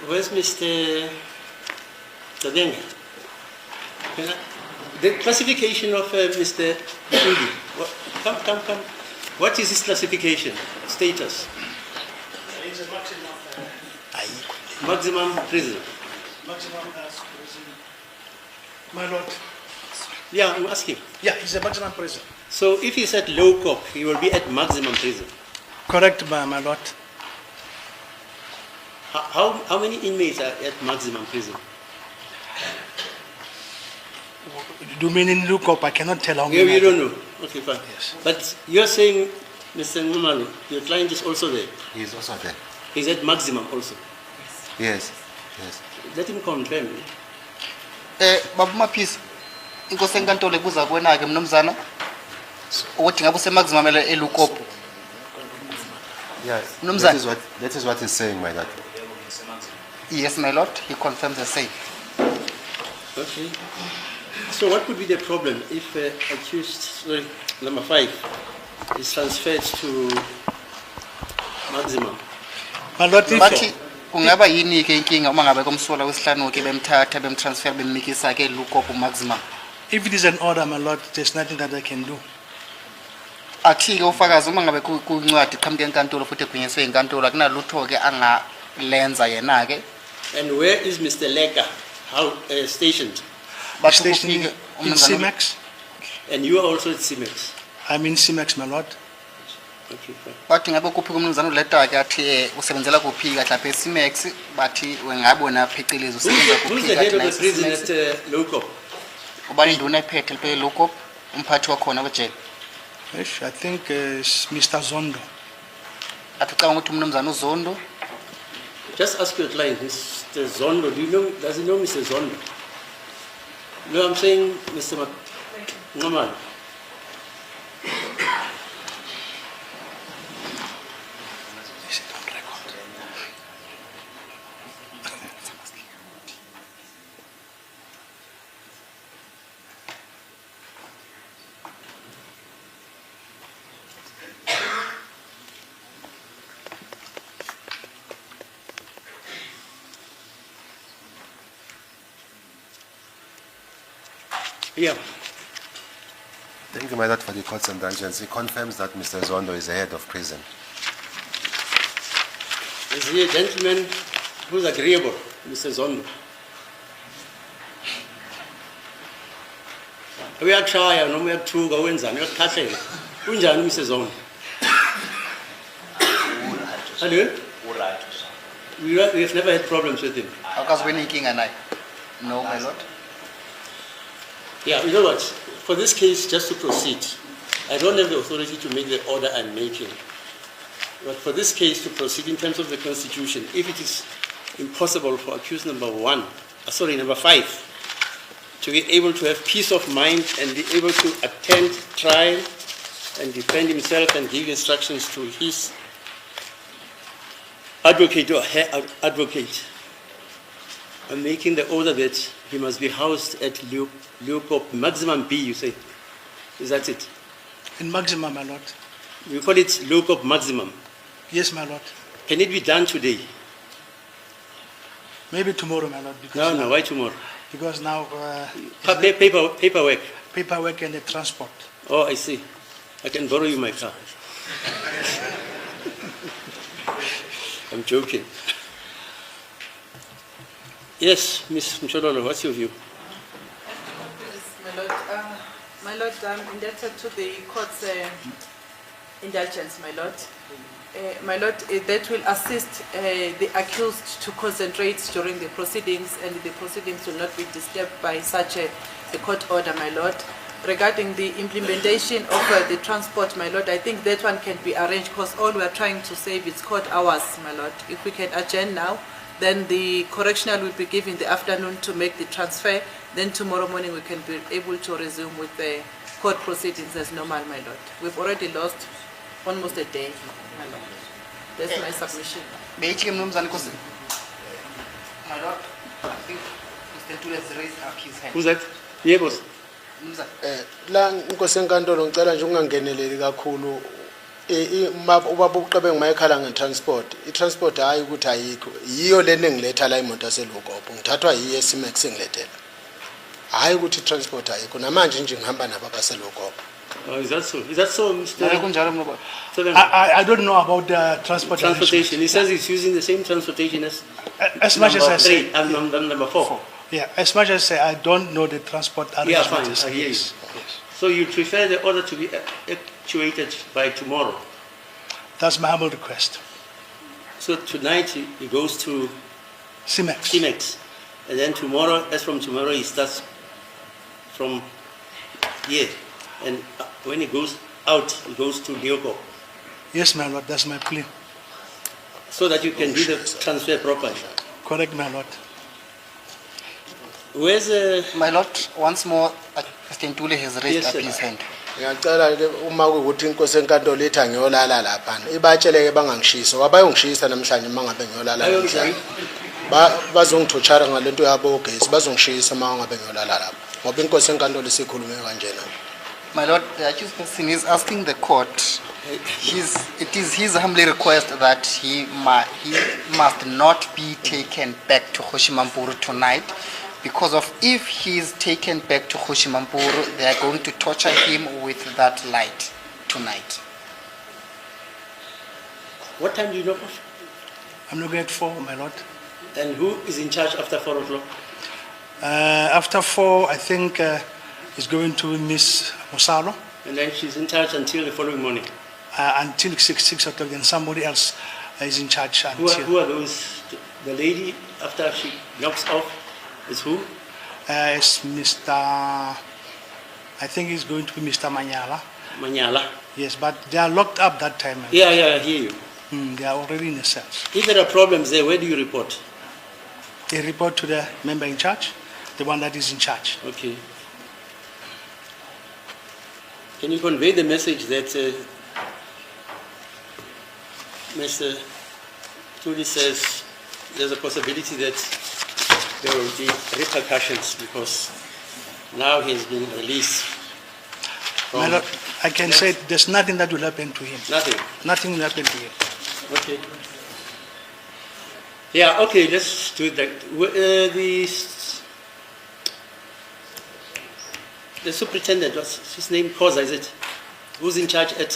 Speaker 1: Where's Mr. Tadeng? The classification of Mr. Udi. Come. What is his classification? Status?
Speaker 4: It's a maximum,
Speaker 1: Maximum prison.
Speaker 4: maximum prison. My lord.
Speaker 1: Yeah, I'm asking.
Speaker 4: Yeah, he's a maximum prison.
Speaker 1: So if he's at low cop, he will be at maximum prison.
Speaker 4: Correct, my lord.
Speaker 1: How many inmates are at maximum prison?
Speaker 4: Do you mean in lookup? I cannot tell how
Speaker 1: Yeah,
Speaker 4: many.
Speaker 1: you don't know. Okay, fine.
Speaker 4: Yes.
Speaker 1: But you're saying, Mr. Ngumalu, your client is also there.
Speaker 9: He is also there.
Speaker 1: He's at maximum also.
Speaker 9: Yes.
Speaker 1: Let him confirm.
Speaker 5: Baba Maphisa, inkosi enkantolo ibuza kuwena ke mnumzana ukuthi ngabe usemaximum eLukopo.
Speaker 9: Yeah.
Speaker 5: Mnumzana.
Speaker 9: That is what he's saying, my lord.
Speaker 5: Yes, my lord, he confirms the same.
Speaker 1: Okay. So what could be the problem if accused, number 5, is transferred to maximum?
Speaker 4: My lord, if
Speaker 5: Bathi kungaba yini ke inkinga uma ngabe komsola wesihlanu ke bemthatha bemtransfer bemmikisa ke eLukopo maximum.
Speaker 4: it is an order, my lord, there's nothing that I can do.
Speaker 5: Athi ke ufakazi uma ngabe kuncwadi qhamuke enkantolo futhi egwinyiswe inkantolo akunalutho ke angalenza yena ke.
Speaker 1: And where is Mr. Leka stationed?
Speaker 5: Bathi
Speaker 4: Station
Speaker 5: kufike
Speaker 4: in
Speaker 5: umnumzana-
Speaker 4: CMAX.
Speaker 1: And you are also at CMEX.
Speaker 4: I'm in CMAX, my lord.
Speaker 1: Okay, fine.
Speaker 5: bathi ngabe kuphi kumnumzana uLetta ke athi usebenzela kuphi ke lapha eCMAX bathi wengabona phecelezi usebenza
Speaker 1: Who's
Speaker 5: kuphi
Speaker 1: the head of the
Speaker 5: ke
Speaker 1: prison
Speaker 5: eCMAX.
Speaker 1: at local?
Speaker 5: Ubani nduna ephethe lipe eLukopo umphathi wakhona wejele.
Speaker 4: Yes, I think it's Mr. Zondo.
Speaker 5: Athi ucabanga ukuthi umnumzana uZondo.
Speaker 1: Just ask your client, Mr. Zondo, does he know Mr. Zondo? No, I'm saying Mr. Ngamal.
Speaker 4: Is it on record?
Speaker 1: Yeah.
Speaker 9: Thank you, my lord, for the court's indulgence. He confirms that Mr. Zondo is the head of prison.
Speaker 1: Is he a gentleman who's agreeable, Mr. Zondo? Uyaqhaya noma uyathuka wenzani uyakhahlela. Unjani Mr. Zondo? Hello? We have never had problems with him.
Speaker 5: Awukazi wena inkinga naye. No, my lord.
Speaker 1: Yeah, you know what? For this case, just to proceed, I don't have the authority to make the order I'm making. But for this case to proceed in terms of the Constitution, if it is impossible for accused number 5, to be able to have peace of mind and be able to attend trial and defend himself and give instructions to his advocate or her advocate, I'm making the order that he must be housed at Leocop, maximum B, you say. Is that it?
Speaker 4: In maximum, my lord.
Speaker 1: You call it Leocop maximum.
Speaker 4: Yes, my lord.
Speaker 1: Can it be done today?
Speaker 4: Maybe tomorrow, my lord. Because
Speaker 1: No, why tomorrow?
Speaker 4: Because now
Speaker 1: Paperwork.
Speaker 4: paperwork and the transport.
Speaker 1: Oh, I see. I can borrow you my car. I'm joking. Yes, Ms. Mshodolo, what's your view?
Speaker 3: My lord, I'm indebted to the court's indulgence, my lord. My lord, that will assist the accused to concentrate during the proceedings, and the proceedings will not be disturbed by such a court order, my lord. Regarding the implementation of the transport, my lord, I think that one can be arranged because all we are trying to save is court hours, my lord. If we can adjourn now, then the correctional will be given the afternoon to make the transfer. Then tomorrow morning we can be able to resume with the court proceedings as normal, my lord. We've already lost almost a day, my lord. That's my submission.
Speaker 5: Beyithi ke mnumzana inkosi. My lord, I think Mr. Ntuli has raised up his hand.
Speaker 1: Who's that? Yeah, boss.
Speaker 5: Mnumzana.
Speaker 6: La inkosi enkantolo ngicela nje ungangeneleli kakhulu ubaba uqebe ngayikhala ngetransport itransport hayi ukuthi ayikho yiyo lena engiletha la imoto yaseLukopo ngithathwa yiye Simex engilethela hayi ukuthi transport ayikho namanje nje ngihamba nabo abaseLukopo.
Speaker 1: Oh, is that so? Is that so, Mr.
Speaker 5: Naye kunjalo mloba.
Speaker 1: Seven?
Speaker 4: I don't know about the transport
Speaker 1: Transportation. He says he's using the same transportation as
Speaker 4: as much as I
Speaker 1: number
Speaker 4: say,
Speaker 1: 3 and number 4.
Speaker 4: yeah, as much as I say, I don't know the transport
Speaker 1: Yeah,
Speaker 4: arrangements.
Speaker 1: fine. I hear you.
Speaker 4: Yes, yes.
Speaker 1: So you prefer the order to be actuated by tomorrow.
Speaker 4: That's my humble request.
Speaker 1: So tonight he goes to
Speaker 4: Simex.
Speaker 1: Cimex, and then tomorrow, as from tomorrow, he starts from here, and when he goes out, he goes to Leopold,
Speaker 4: Yes, my lord, that's my plea.
Speaker 1: so that you can do the transfer properly.
Speaker 4: Correct, my lord.
Speaker 1: Where's
Speaker 5: My lord, once more, Mr. Ntule has raised
Speaker 1: Yes,
Speaker 5: up
Speaker 1: sir.
Speaker 5: his hand.
Speaker 6: Ngiyacela ke uma kuwukuthi inkosi enkantolo ithi angiyolala lapha ibatshele ke bangangishisa wabayongishisa namhlanje mangabe ngiyolala
Speaker 1: Bayongishaya?
Speaker 6: bazongithuthara ngalento yabo ogesi bazongishisa mangabe ngiyolala lapha ngoba inkosi enkantolo isikhulume kanjena.
Speaker 5: My lord, the accused person is asking the court, it is his humble request that he must not be taken back to Hoshimampuru tonight, because of if he is taken back to Hoshimampuru, they are going to torture him with that light tonight.
Speaker 1: what time do you knock off?
Speaker 4: I'm looking at 4, my lord.
Speaker 1: And who is in charge after 4 o'clock?
Speaker 4: After 4, I think it's going to Miss Musalo
Speaker 1: And then she's in charge until the following morning.
Speaker 4: until 6 o'clock, and somebody else is in charge until.
Speaker 1: Who are those? The lady after she knocks off is who?
Speaker 4: It's Mr. I think it's going to be Mr. Manyala.
Speaker 1: Manyala.
Speaker 4: Yes, but they are locked up that time.
Speaker 1: Yeah, I hear you.
Speaker 4: They are already in the cells.
Speaker 1: If there are problems there, where do you report?
Speaker 4: They report to the member in charge, the one that is in charge.
Speaker 1: Okay. Can you convey the message that Mr. Tuli says there's a possibility that there will be repercussions because now he's been released
Speaker 4: My
Speaker 1: from
Speaker 4: lord, I can say there's nothing that will happen to him.
Speaker 1: nothing.
Speaker 4: Nothing will happen to him.
Speaker 1: Okay. Yeah, okay, let's do that. The superintendent, what's his name? Koza, is it? Who's in charge at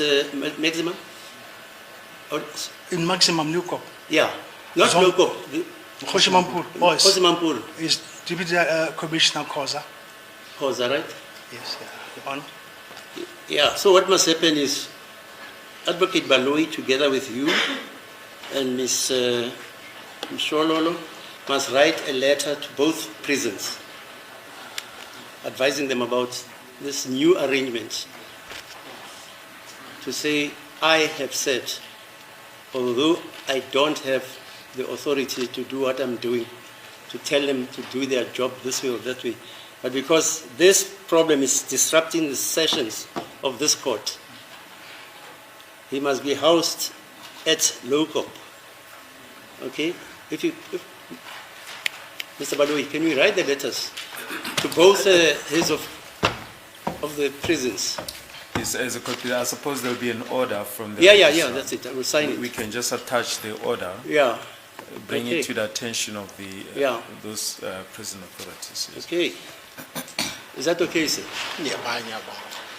Speaker 1: Maximum? Or,
Speaker 4: In maximum Newcop,
Speaker 1: yeah, not
Speaker 4: Zon-
Speaker 1: local.
Speaker 4: Hoshimampur, boys,
Speaker 1: Kosimampur,
Speaker 4: is Deputy Commissioner Koza.
Speaker 1: Koza, right?
Speaker 4: Yes, Your Honor.
Speaker 1: Yeah, so what must happen is Advocate Baloi, together with you and Ms. Mshololo, must write a letter to both prisons advising them about this new arrangement to say, I have said, although I don't have the authority to do what I'm doing, to tell them to do their job this way or that way, but because this problem is disrupting the sessions of this court, he must be housed at Locop. Okay? Mr. Baloi, can we write the letters to both heads of the prisons?
Speaker 2: Yes, as a copy, I suppose there'll be an order from the.
Speaker 1: Yeah, that's it. I will sign
Speaker 2: We
Speaker 1: it.
Speaker 2: can just attach the order,
Speaker 1: Yeah,
Speaker 2: bring
Speaker 1: Okay.
Speaker 2: it to the attention of the,
Speaker 1: Yeah.
Speaker 2: those prison authorities. Yes.
Speaker 1: okay. Is that okay, sir?
Speaker 6: Ngiyabonga.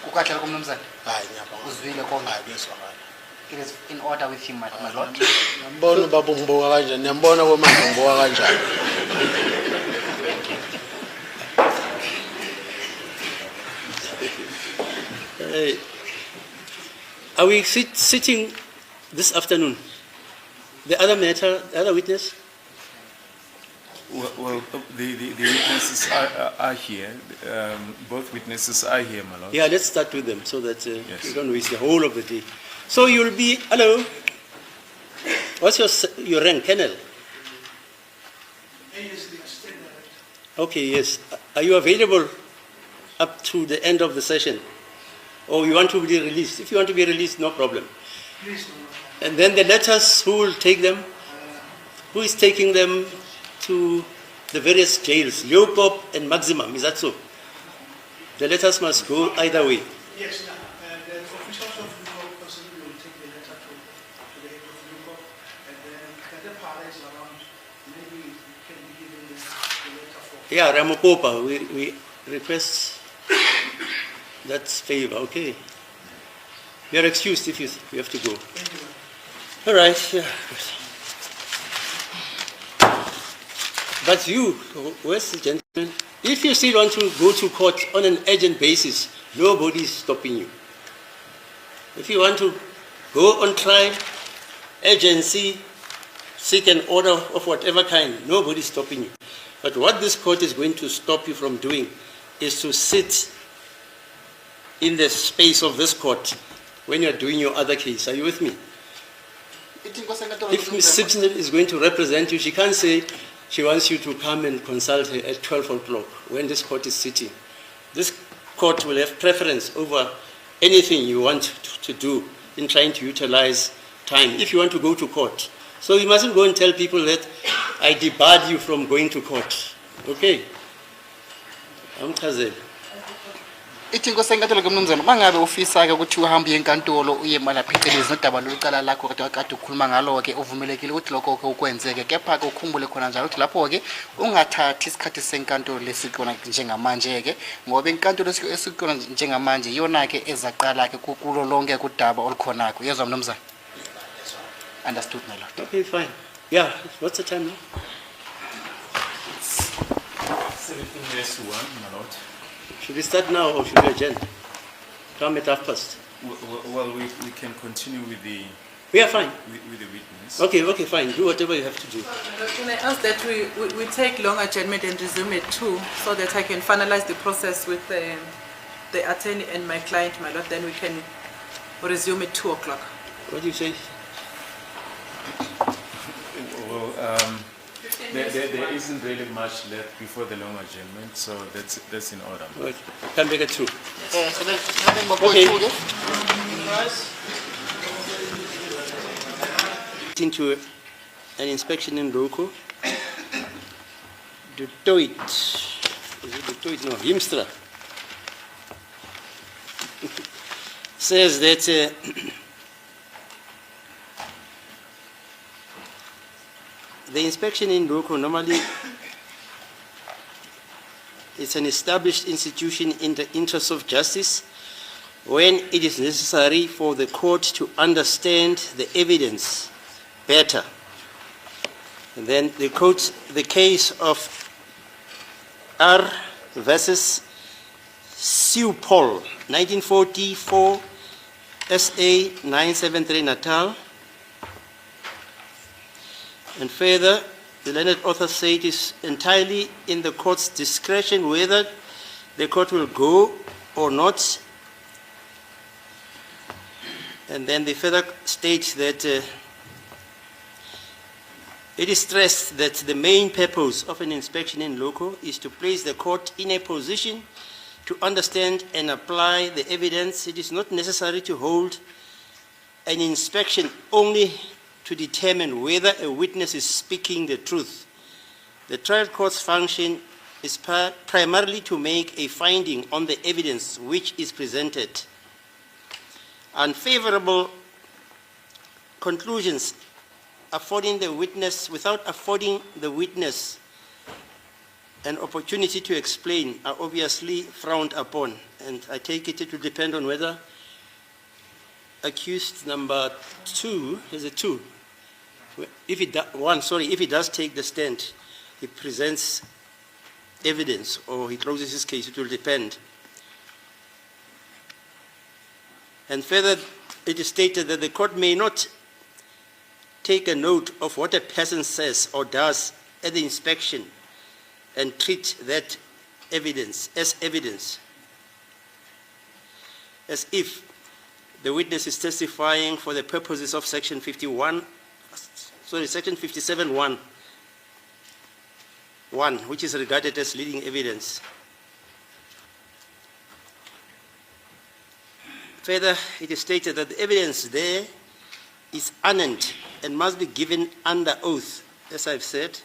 Speaker 5: Kukahle kumnumzana,
Speaker 6: Hayi ngiyabonga.
Speaker 5: uzwile konke.
Speaker 6: Hayi kuyezwakala.
Speaker 5: It is in order with him, my lord.
Speaker 6: Ngiyambona ubaba ungibuka kanjani ngiyambona komanje ungibuka kanjani.
Speaker 1: Are we sitting this afternoon? The other matter, the other witness?
Speaker 2: Well, the witnesses are here. Both witnesses are here, my lord.
Speaker 1: Yeah, let's start with them so that
Speaker 2: Yes.
Speaker 1: we don't waste the whole of the day. So you'll be, hello? What's your rank, Colonel? Okay, yes. Are you available up to the end of the session? Or you want to be released? If you want to be released, no problem. And then the letters, who will take them? Who is taking them to the various jails, Leopold and Maximum, is that so? The letters must go either way.
Speaker 4: Yes, the officials of the take the letter to the head of LUCO, and then the para is around, maybe we can be given the letter for.
Speaker 1: Yeah, Ramokopa, we request that favor, okay? You are excused if you have to go.
Speaker 4: Thank you.
Speaker 1: All right, yeah. But you, where's the gentleman? If you still want to go to court on an urgent basis, nobody is stopping you. If you want to go on trial, agency, seek an order of whatever kind, nobody is stopping you. But what this court is going to stop you from doing is to sit in the space of this court when you're doing your other case. Are you with me? If Ms. Simpson is going to represent you, she can't say she wants you to come and consult her at 12 o'clock when this court is sitting. This court will have preference over anything you want to do in trying to utilize time if you want to go to court. So you mustn't go and tell people that I debarred you from going to court. Okay? I'm Chazel.
Speaker 5: ithi inkosi enkantolo ke mnumzana mangabe ufisa ke ukuthi uhambe enkantolo uye malaphecelezi nodaba lokuqala lakho kodwa kade ukhuluma ngalo ke uvumelekile ukuthi lokho ke ukwenzeke kepha ke ukhumbule khona njalo ukuthi lapho ke ungathathi isikhathi senkantolo lesiqona njengamanje ke ngoba inkantolo esiqona njengamanje yona ke ezaqala ke kulo lonke kudaba olukhona ke yezwa mnumzana. Understood, my lord.
Speaker 1: Okay, fine. Yeah, what's the time now?
Speaker 2: 17 minutes to 1, my lord.
Speaker 1: Should we start now or should we adjourn? Come at 1:30.
Speaker 2: Well, we can continue with the
Speaker 1: We are fine.
Speaker 2: with the witness.
Speaker 1: Okay, fine. Do whatever you have to do.
Speaker 3: Can I ask that we take long adjournment and resume at 2 so that I can finalize the process with the attorney and my client, my lord, then we can resume at 2 o'clock.
Speaker 1: What do you say?
Speaker 2: Well, there isn't really much left before the long adjournment, so that's in order.
Speaker 1: Right. Come back at 2.
Speaker 5: Okay.
Speaker 1: Into an inspection in Roko. Dutoit. Is it Dutoit? No, Himstra. Says that the inspection in Roko normally is an established institution in the interest of justice when it is necessary for the court to understand the evidence better. And then they quote the case of R versus Seupol, 1944, SA 973 Natal. And further, the learned author said it is entirely in the court's discretion whether the court will go or not. And then they further state that it is stressed that the main purpose of an inspection in loco is to place the court in a position to understand and apply the evidence. It is not necessary to hold an inspection only to determine whether a witness is speaking the truth. The trial court's function is primarily to make a finding on the evidence which is presented. Unfavorable conclusions without affording the witness an opportunity to explain are obviously frowned upon. And I take it will depend on whether accused number 2, is it 2? If he does take the stand, he presents evidence or he closes his case, it will depend. And further, it is stated that the court may not take a note of what a person says or does at the inspection and treat that evidence as if the witness is testifying for the purposes of section 57(1), which is regarded as leading evidence. Further, it is stated that the evidence there is anent and must be given under oath, as I've said.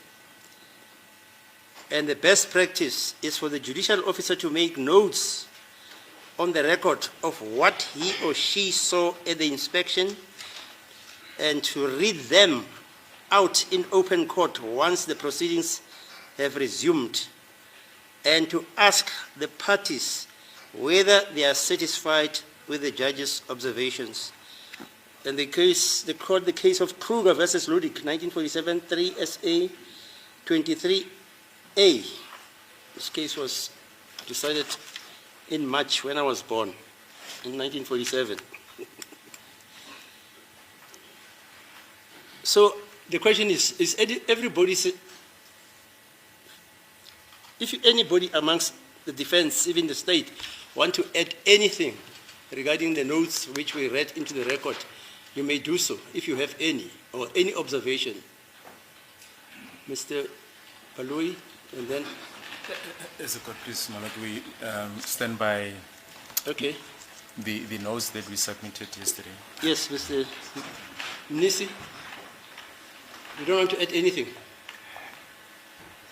Speaker 1: And the best practice is for the judicial officer to make notes on the record of what he or she saw at the inspection and to read them out in open court once the proceedings have resumed, and to ask the parties whether they are satisfied with the judge's observations. And the case of Kruger versus Ludick, 1947, 3 SA 23A. This case was decided in March when I was born, in 1947. So the question is everybody, if anybody amongst the defense, even the state, want to add anything regarding the notes which we read into the record, you may do so if you have any, or any observation. Mr. Palui, and then.
Speaker 2: As a court, please, my lord, we stand by
Speaker 1: Okay.
Speaker 2: the notes that we submitted yesterday.
Speaker 1: Yes, Mr. Nisi. You don't want to add anything?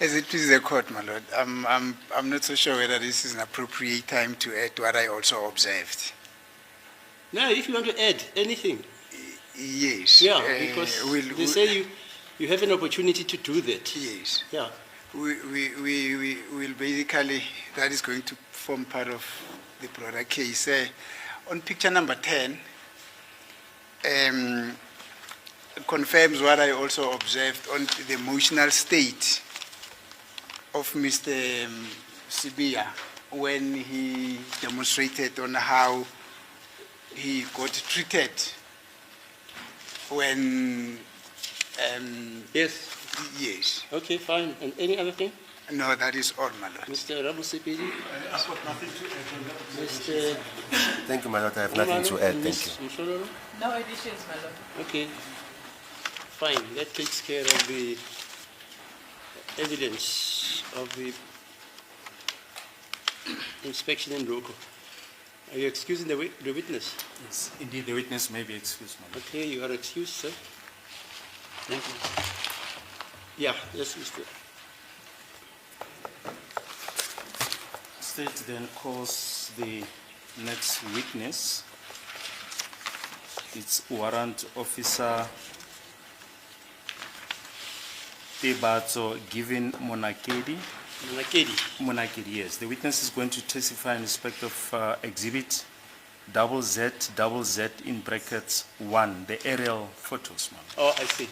Speaker 7: As it pleases the court, my lord, I'm not so sure whether this is an appropriate time to add what I also observed.
Speaker 1: No, if you want to add anything.
Speaker 7: Yes.
Speaker 1: Yeah, because they say you have an opportunity to do that.
Speaker 7: Yes.
Speaker 1: Yeah.
Speaker 7: We will basically, that is going to form part of the broader case. On picture number 10, it confirms what I also observed on the emotional state of Mr. Sibia when he demonstrated on how he got treated when
Speaker 1: Yes.
Speaker 7: yes.
Speaker 1: Okay, fine. And any other thing?
Speaker 7: No, that is all, my lord.
Speaker 1: Mr. Rabu Sepedi?
Speaker 8: I've got nothing to add on that.
Speaker 1: Mr.
Speaker 9: Thank you, my lord. I have nothing to add. Thank you.
Speaker 1: Mshororo?
Speaker 3: No additions, my lord.
Speaker 1: Okay. Fine. That takes care of the evidence of the inspection in loco. Are you excusing the witness?
Speaker 2: Yes, indeed, the witness may be excused, my lord.
Speaker 1: Okay, you are excused, sir. Thank you. Yeah, yes, Mr.
Speaker 2: State then calls the next witness. It's Warrant Officer Tebatso given Monakedi. Monakedi, yes. The witness is going to testify in respect of exhibit ZZZ in brackets 1, the aerial photos, ma'am.
Speaker 1: Oh, I see.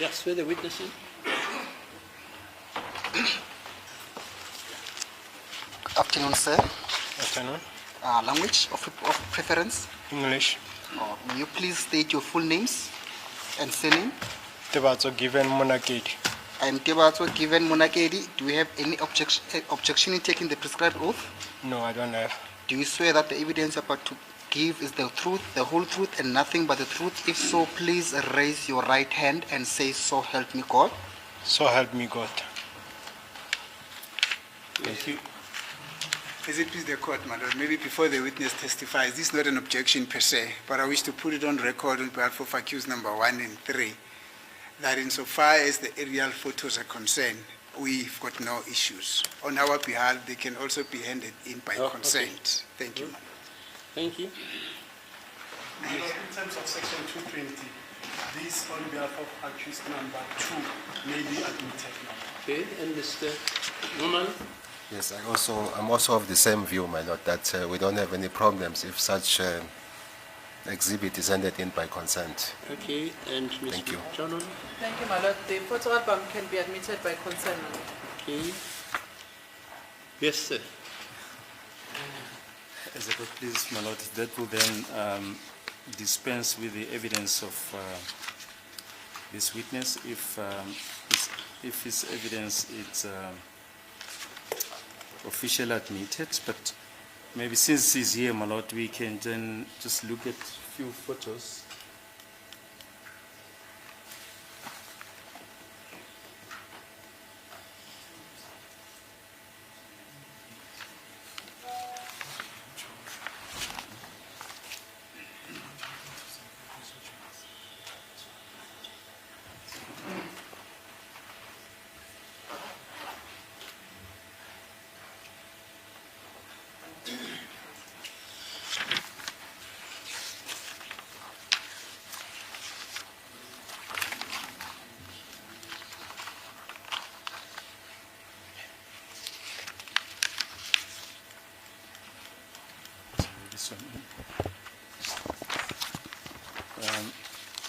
Speaker 1: Yeah, swear the witness in.
Speaker 5: Afternoon, sir.
Speaker 10: Afternoon.
Speaker 5: Language of preference?
Speaker 10: English.
Speaker 5: May you please state your full names and surname?
Speaker 10: Tebatso given Monakedi.
Speaker 5: I am Tebatso given Monakedi. Do we have any objection in taking the prescribed oath?
Speaker 10: No, I don't have.
Speaker 5: Do you swear that the evidence you're about to give is the truth, the whole truth, and nothing but the truth? If so, please raise your right hand and say, "So help me God."
Speaker 10: So help me God.
Speaker 2: Thank you.
Speaker 7: As it please the court, my lord, maybe before the witness testifies, this is not an objection per se, but I wish to put it on record on behalf of accused number 1 and 3, that insofar as the aerial photos are concerned, we've got no issues. On our behalf, they can also be handed in by consent. Thank you, ma'am.
Speaker 1: Thank you.
Speaker 8: My lord, in terms of section 220, this on behalf of accused number 2 may be admitted now.
Speaker 1: Okay, and Mr. Norman?
Speaker 9: Yes, I'm also of the same view, my lord, that we don't have any problems if such exhibit is handed in by consent.
Speaker 1: Okay, and Mr.
Speaker 9: Thank you.
Speaker 1: Chanon?
Speaker 3: Thank you, my lord. The photo album can be admitted by consent, my lord.
Speaker 1: Okay. Yes, sir.
Speaker 2: As a court, please, my lord, that will then dispense with the evidence of this witness if his evidence is officially admitted. But maybe since he's here, my lord, we can then just look at a few photos.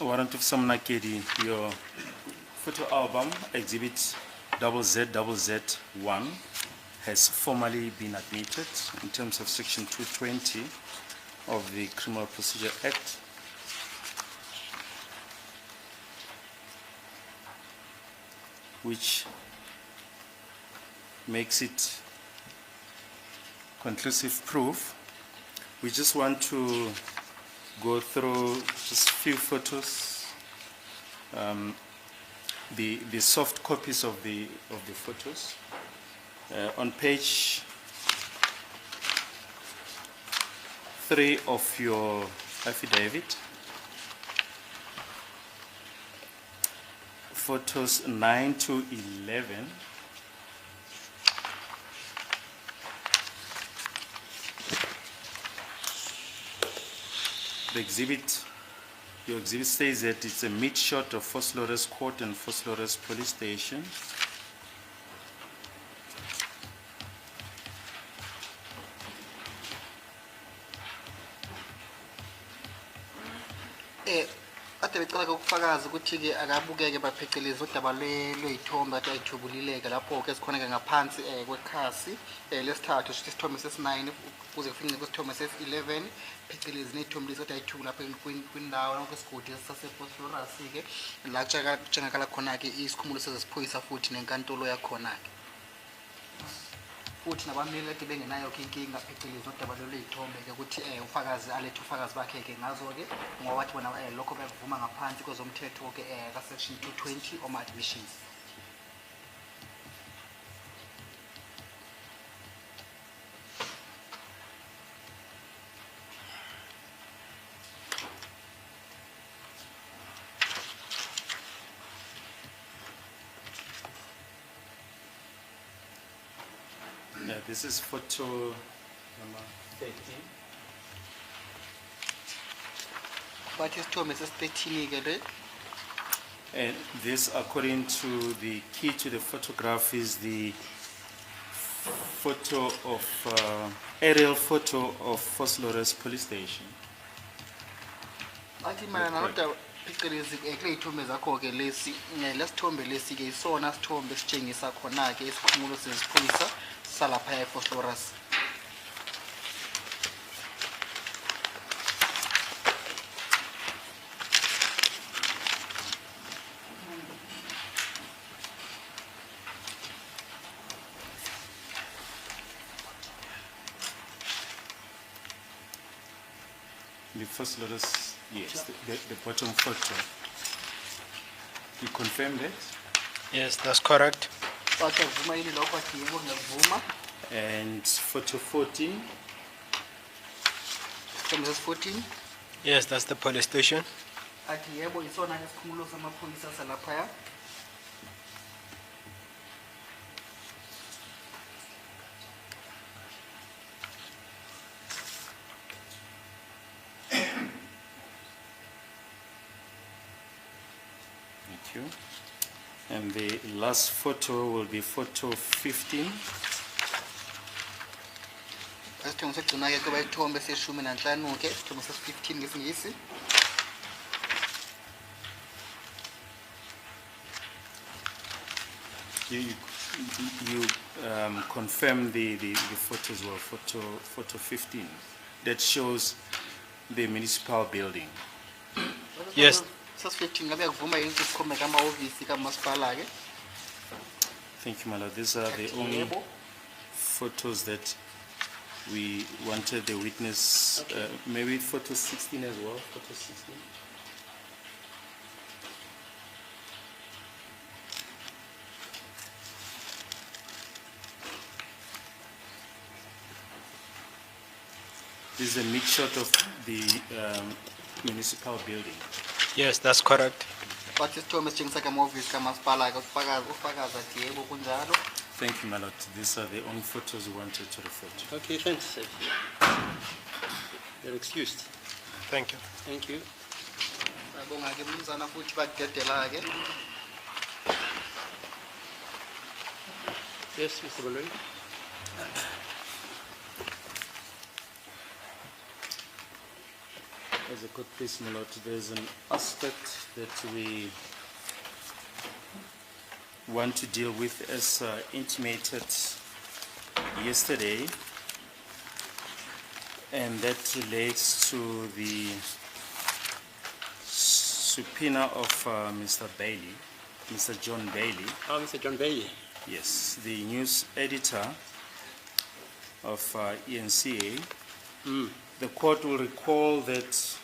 Speaker 2: Warrant of Samnakedi, your photo album, exhibit ZZZ1, has formally been admitted in terms of section 220 of the Criminal Procedure Act. Which makes it conclusive proof. We just want to go through just few photos, the soft copies of the photos. On page 3 of your affidavit, photos 9 to 11. The exhibit, your exhibit says that it's a mid shot of Vosloorus Court and Vosloorus Police Station.
Speaker 5: Ade becala ukufakaza ukuthi ke akabukeke bapheceleza udaba lweyithombe athi ayithubulileke lapho ke sikhona ke ngaphansi kwekhasi lesithathu sithi isithombe sesi9 kuze kufike kwisithombe sesi11 pheceleza neyithombe lesi athi ayithubula lapha kwindawo lapho kwesigodi sasevosloorus ke la kutshengakala khona ke isikhumulo seziphoyisa futhi nenkantolo yakhona ke futhi nabameli ade bengenayo ke inkinga pheceleza udaba lweyithombe ke ukuthi ufakazi alethe ufakazi bakhe ke ngazo ke ngoba wathi bona lokho bekuvuma ngaphansi kwezomthetho ke ka section 220 oma admissions.
Speaker 2: This is photo number 13.
Speaker 5: But isithombe sesi13 ke le.
Speaker 2: And this, according to the key to the photograph, is the photo of aerial photo of Vosloorus Police Station.
Speaker 5: Athi mana nodaba phecelezi kule ithombe zakho ke lesi lesithombe lesi ke isona sithombe sitshengisa khona ke isikhumulo seziphoyisa salapha eVosloorus.
Speaker 2: The Vosloorus, yes, the bottom photo. You confirm that?
Speaker 10: Yes, that's correct.
Speaker 5: Bathi avuma yini lokho athi yebo ngiyavuma.
Speaker 2: And photo 14.
Speaker 5: Isithombe sesi14
Speaker 10: Yes, that's the police station.
Speaker 5: athi yebo isona isikhumulo samaphoyisa salapha.
Speaker 2: Thank you. And the last photo will be photo 15.
Speaker 5: Isithombe segcina ke kuba isithombe se15 ke isithombe sesi15 ngesingisi.
Speaker 2: You confirm the photos were photo 15 that shows the municipal building.
Speaker 10: Yes.
Speaker 5: Sesi15 ngabe yakuvuma yini ukuthi sikhombe kama-ofisi kamasipala ke.
Speaker 2: Thank you, my lord. These are the only photos that we wanted the witness, maybe photo 16 as well, photo 16. This is a mid shot of the municipal building.
Speaker 10: Yes, that's correct.
Speaker 5: Bathi isithombe sitshengisa kama-ofisi kamasipala ke ufakazi athi yebo kunjalo.
Speaker 2: Thank you, my lord. These are the only photos we wanted to refer to.
Speaker 1: Okay, thanks. You're excused.
Speaker 10: Thank you.
Speaker 1: Thank you.
Speaker 5: Ngiyabonga ke mnumzana futhi bakudedela ke.
Speaker 1: Yes, Mr. Baloyi.
Speaker 2: as a court case, my lord, there's an aspect that we want to deal with as intimated yesterday, and that relates to the subpoena of Mr. Bailey, Mr. John Bailey.
Speaker 1: Oh, Mr. John Bailey.
Speaker 2: Yes, the news editor of ENCA. The court will recall that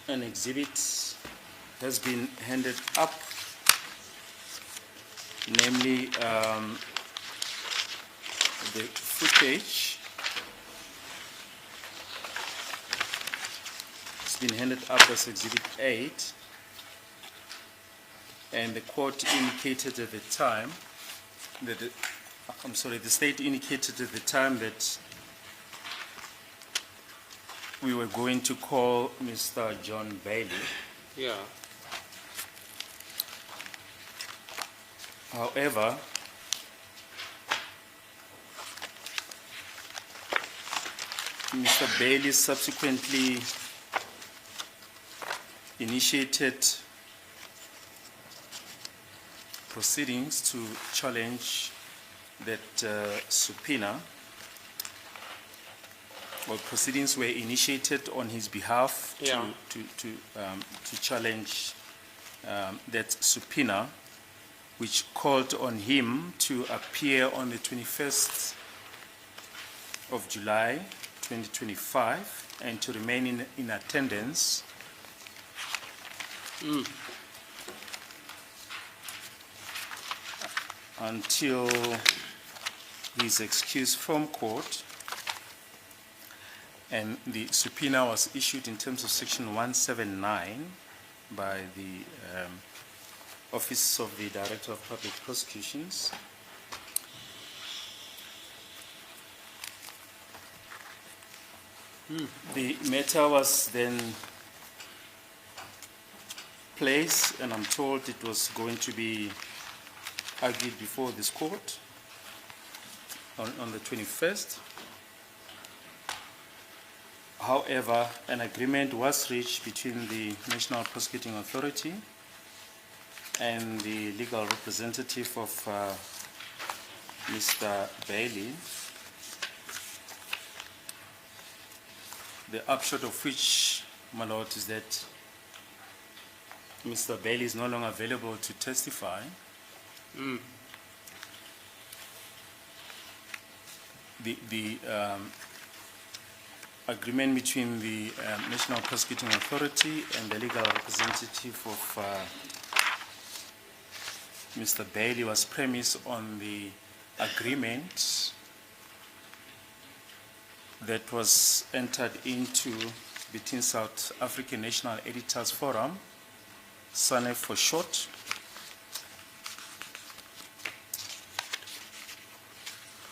Speaker 2: an exhibit has been handed up, namely the footage. It's been handed up as Exhibit 8, and the court indicated at the time that the state indicated at the time that we were going to call Mr. John Bailey.
Speaker 1: Yeah.
Speaker 2: However, Mr. Bailey subsequently initiated proceedings to challenge that subpoena, or proceedings were initiated on his behalf
Speaker 1: Yeah.
Speaker 2: to challenge that subpoena, which called on him to appear on the 21st of July 2025 and to remain in attendance until his excuse from court. And the subpoena was issued in terms of Section 179 by the Office of the Director of Public Prosecutions. The matter was then placed, and I'm told it was going to be argued before this court on the 21st. However, an agreement was reached between the National Prosecuting Authority and the legal representative of Mr. Bailey, the upshot of which, my lord, is that Mr. Bailey is no longer available to testify. The agreement between the National Prosecuting Authority and the legal representative of Mr. Bailey was premised on the agreement that was entered into between South African National Editors Forum, SANEF for short,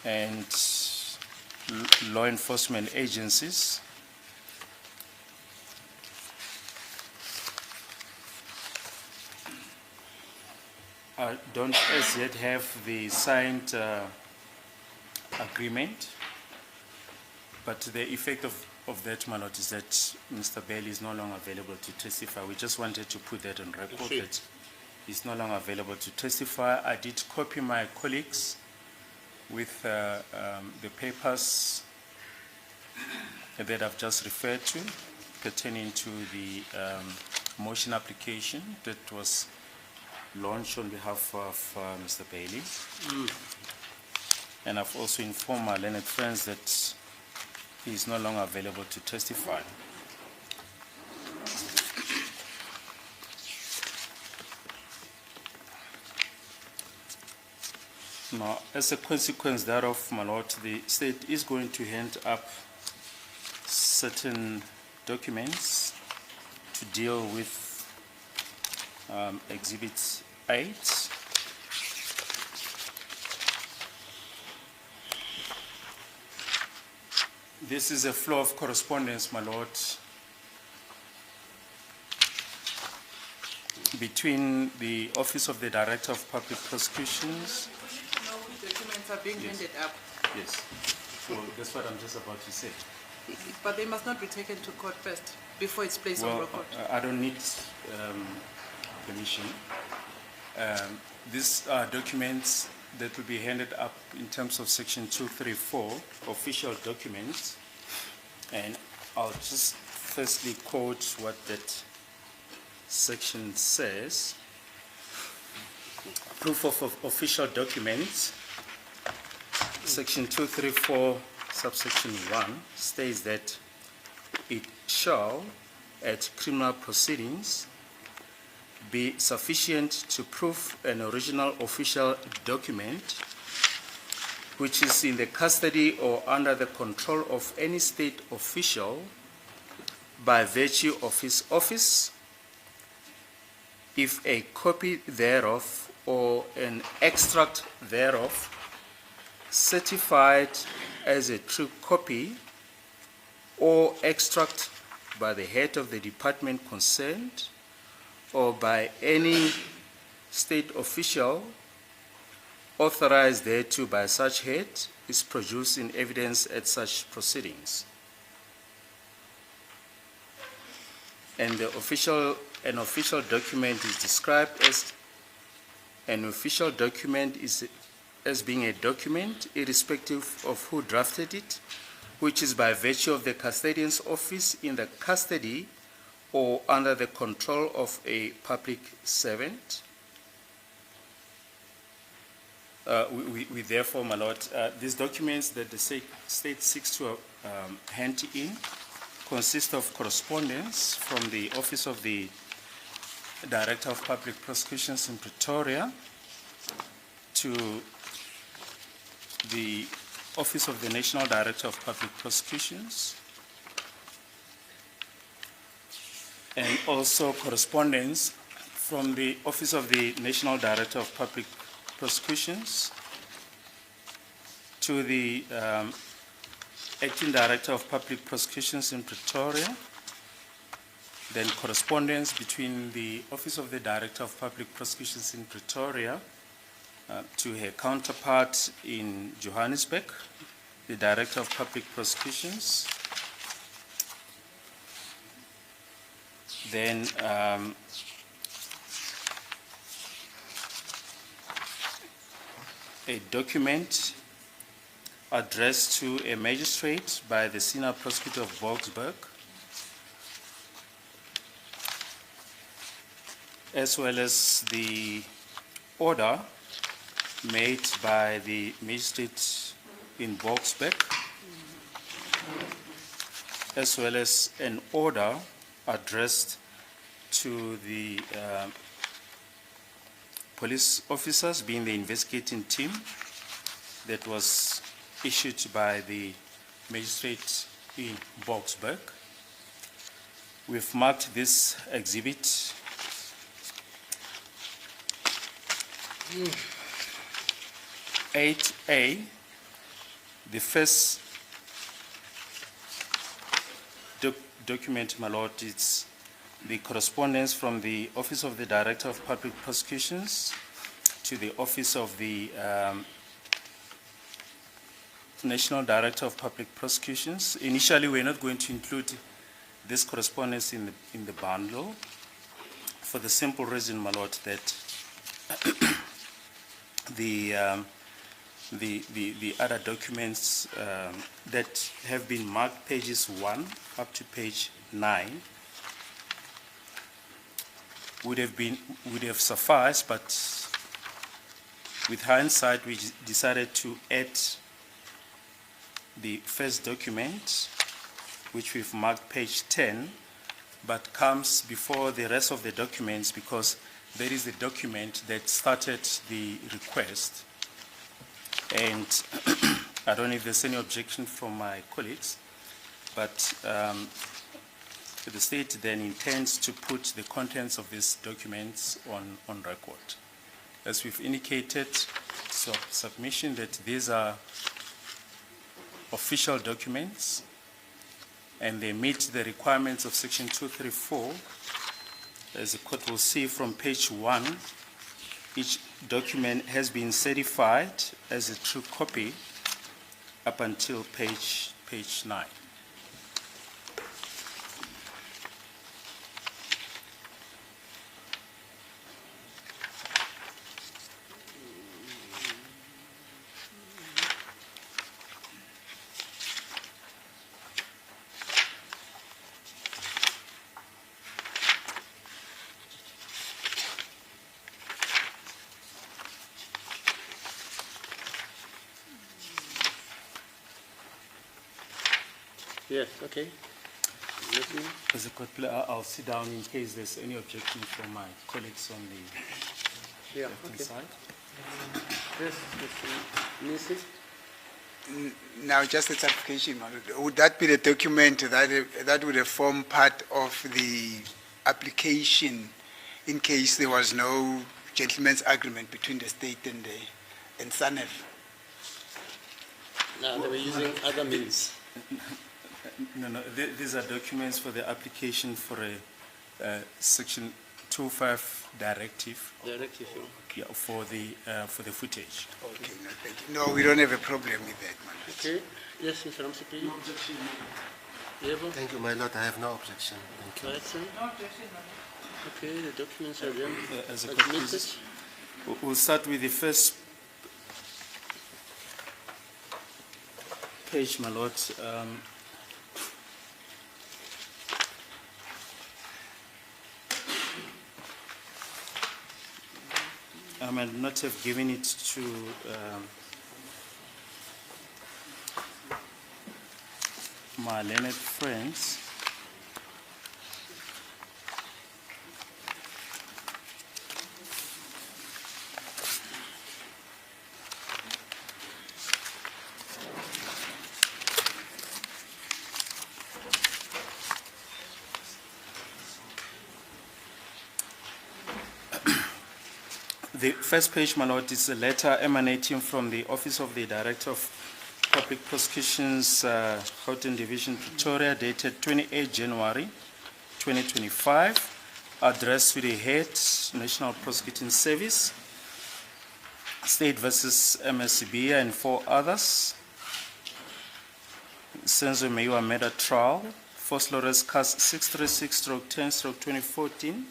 Speaker 2: and law enforcement agencies don't as yet have the signed agreement, but the effect of that, my lord, is that Mr. Bailey is no longer available to testify. We just wanted to put that on record, that he's no longer available to testify. I did copy my colleagues with the papers that I've just referred to pertaining to the motion application that was launched on behalf of Mr. Bailey. And I've also informed my learned friends that he is no longer available to testify. Now, as a consequence thereof, my lord, the state is going to hand up certain documents to deal with Exhibit 8. This is a flow of correspondence, my lord, between the Office of the Director of Public Prosecutions.
Speaker 3: Documents are being handed up.
Speaker 2: Yes. So that's what I'm just about to say.
Speaker 3: But they must not be taken to court first before it's placed on
Speaker 2: Well,
Speaker 3: record.
Speaker 2: I don't need permission. These are documents that will be handed up in terms of section 234, official documents. And I'll just firstly quote what that section says. Proof of official documents. Section 234, subsection 1 states that it shall, at criminal proceedings, be sufficient to prove an original official document which is in the custody or under the control of any state official by virtue of his office, if a copy thereof or an extract thereof, certified as a true copy or extract by the head of the department concerned or by any state official authorized thereto by such head, is produced in evidence at such proceedings. And an official document is described as an official document as being a document, irrespective of who drafted it, which is by virtue of the custodian's office in the custody or under the control of a public servant. We therefore, my lord, these documents that the state seeks to hand in consist of correspondence from the Office of the Director of Public Prosecutions in Pretoria to the Office of the National Director of Public Prosecutions, and also correspondence from the Office of the National Director of Public Prosecutions to the Acting Director of Public Prosecutions in Pretoria, then correspondence between the Office of the Director of Public Prosecutions in Pretoria to her counterpart in Johannesburg, the Director of Public Prosecutions, then a document addressed to a magistrate by the Senior Prosecutor of Boksburg, as well as the order made by the magistrate in Boksburg, as well as an order addressed to the police officers, being the investigating team, that was issued by the magistrate in Boksburg. We've marked this exhibit Mm. 8A, the first document, my lord, it's the correspondence from the Office of the Director of Public Prosecutions to the Office of the National Director of Public Prosecutions. Initially, we're not going to include this correspondence in the bundle for the simple reason, my lord, that the other documents that have been marked pages 1 up to page 9 would have sufficed, but with hindsight, we decided to add the first document, which we've marked page 10, but comes before the rest of the documents because there is the document that started the request. And I don't know if there's any objection from my colleagues, but the state then intends to put the contents of these documents on record. As we've indicated, submission that these are official documents and they meet the requirements of section 234. As the court will see from page 1, each document has been certified as a true copy up until page 9.
Speaker 1: Yes, okay. Let me-
Speaker 2: As a court player, I'll sit down in case there's any objection from my colleagues on the
Speaker 1: Yeah,
Speaker 2: left-hand
Speaker 1: okay.
Speaker 2: side.
Speaker 1: Yes, Mr. Nisi?
Speaker 7: Now, just a clarification, my lord. Would that be the document that would have formed part of the application in case there was no gentleman's agreement between the state and SANEF?
Speaker 1: No, they were using other means.
Speaker 2: No, these are documents for the application for a Section 25 directive,
Speaker 1: Directive.
Speaker 2: yeah, for the footage.
Speaker 7: Okay, no, thank you. No, we don't have a problem with that, my lord.
Speaker 1: Okay. Yes, Mr. Ramsey. No objection. Yebo?
Speaker 9: Thank you, my lord. I have no objection. Thank you.
Speaker 1: Right, sir? Okay, the documents are then
Speaker 2: As a
Speaker 1: admitted.
Speaker 2: conclusion, we'll start with the first page, my lord. I might not have given it to my learned friends. The first page, my lord, is a letter emanating from the Office of the Director of Public Prosecutions, Gauteng Division, Pretoria, dated 28 January 2025, addressed to the head, National Prosecuting Service, State versus MSCB and 4 others. Senzo Meyiwa murder trial, First Lawrence Case 636/10/2014.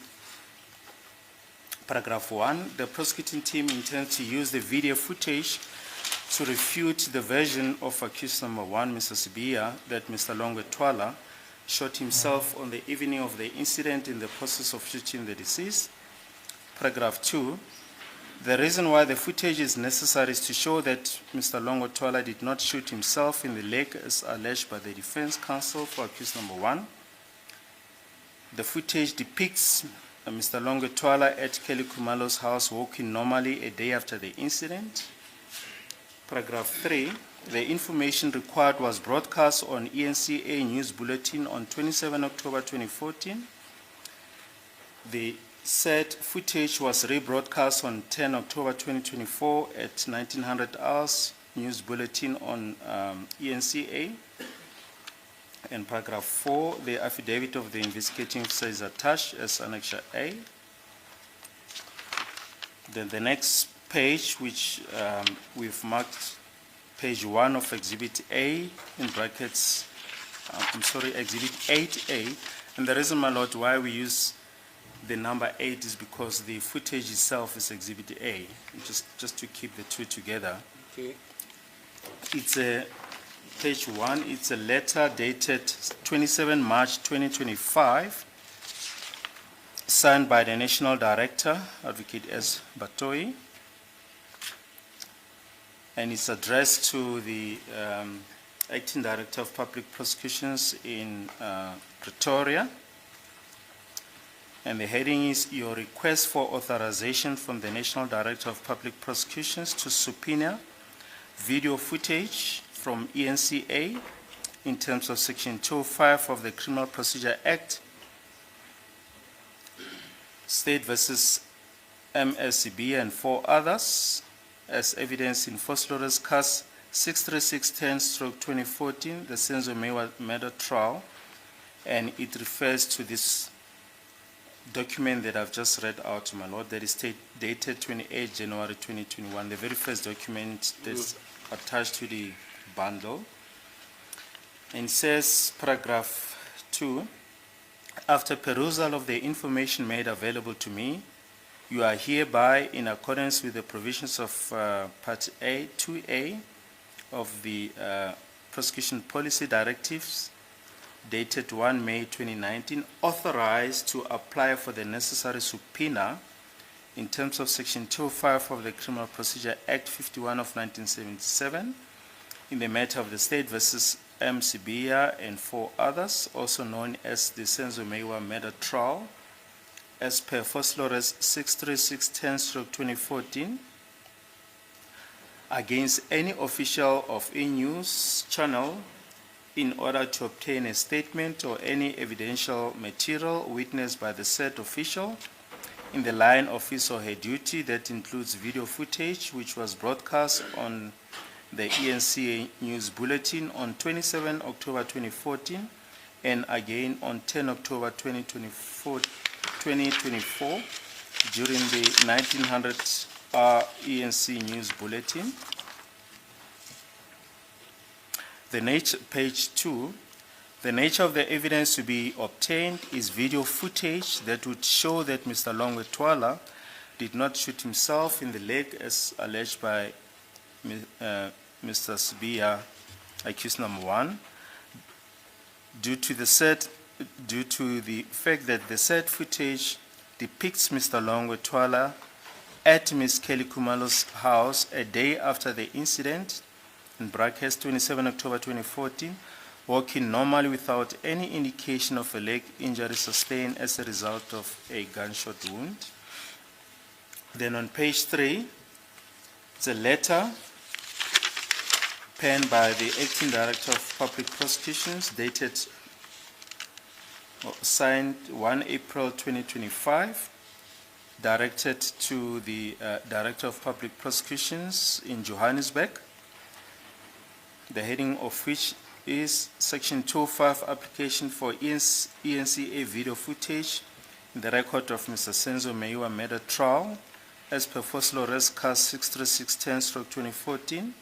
Speaker 2: Paragraph 1, the prosecuting team intends to use the video footage to refute the version of accused number 1, Mr. Sibiya, that Mr. Longwe Twala shot himself on the evening of the incident in the process of shooting the deceased. Paragraph 2, the reason why the footage is necessary is to show that Mr. Longwe Twala did not shoot himself in the leg as alleged by the defense counsel for accused number 1. The footage depicts Mr. Longwe Twala at Kelly Kumalo's house walking normally a day after the incident. Paragraph 3, the information required was broadcast on ENCA News Bulletin on 27 October 2014. The said footage was rebroadcast on 10 October 2024 at 1900 hours, News Bulletin on ENCA. And paragraph 4, the affidavit of the investigating officer is attached as Annexure A. Then the next page, which we've marked page 1 of Exhibit A, in brackets, Exhibit 8A. And the reason, my lord, why we use the number 8 is because the footage itself is Exhibit A, just to keep the two together.
Speaker 1: Okay.
Speaker 2: It's a page 1, it's a letter dated 27 March 2025, signed by the National Director, Advocate S. Batoi, and it's addressed to the Acting Director of Public Prosecutions in Pretoria. And the heading is, your request for authorization from the National Director of Public Prosecutions to subpoena video footage from ENCA in terms of Section 205 of the Criminal Procedure Act, State versus MSCB and 4 others, as evidenced in First Lawrence Case 636/10/2014, the Senzo Meyiwa murder trial, and it refers to this document that I've just read out to my lord, that is dated 28 January 2021, the very first document that's attached to the bundle. And it says, paragraph 2, after perusal of the information made available to me, you are hereby, in accordance with the provisions of Part A, 2A of the Prosecution Policy Directives, dated 1 May 2019, authorized to apply for the necessary subpoena in terms of Section 205 of the Criminal Procedure Act 51 of 1977 in the matter of the State versus M. Sibiya and 4 others, also known as the Senzo Meyiwa murder trial, as per First Law Res 63610/2014, against any official of a news channel in order to obtain a statement or any evidential material witnessed by the said official in the line of his or her duty, that includes video footage which was broadcast on the ENCA News Bulletin on 27 October 2014 and again on 10 October 2024 during the 1900 ENC News Bulletin. Page 2, the nature of the evidence to be obtained is video footage that would show that Mr. Longwe Twala did not shoot himself in the leg as alleged by Mr. Sibiya, accused number 1, due to the fact that the said footage depicts Mr. Longwe Twala at Ms. Kelly Kumalo's house a day after the incident, in brackets 27 October 2014, walking normally without any indication of a leg injury sustained as a result of a gunshot wound. Then on page 3, it's a letter penned by the Acting Director of Public Prosecutions, dated or signed 1 April 2025, directed to the Director of Public Prosecutions in Johannesburg, the heading of which is Section 205 application for ENCA video footage in the record of Mr. Senzo Meyiwa murder trial as per First Law Res Cast 63610/2014.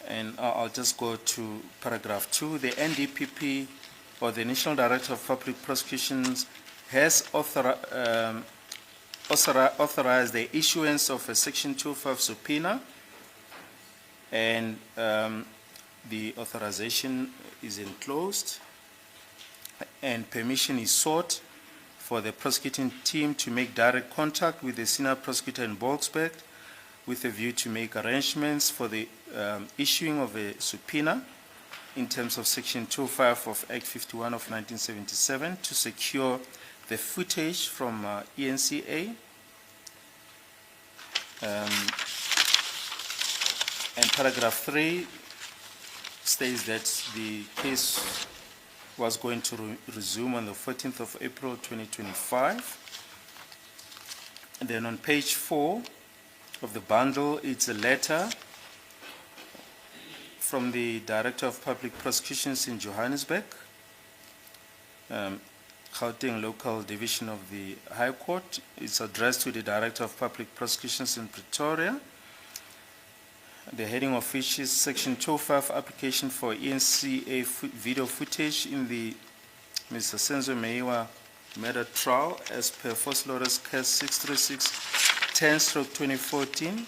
Speaker 2: And I'll just go to paragraph 2. The NDPP, or the National Director of Public Prosecutions, has authorized the issuance of a Section 205 subpoena, and the authorization is enclosed, and permission is sought for the prosecuting team to make direct contact with the senior prosecutor in Boksburg with a view to make arrangements for the issuing of a subpoena in terms of Section 205 of Act 51 of 1977 to secure the footage from ENCA. And paragraph 3 states that the case was going to resume on the 14th of April 2025. And then on page 4 of the bundle, it's a letter from the Director of Public Prosecutions in Johannesburg, Gauteng Local Division of the High Court. It's addressed to the Director of Public Prosecutions in Pretoria. The heading of which is Section 205 application for ENCA video footage in the Mr. Senzo Meyiwa murder trial as per First Law Res Case 63610/2014.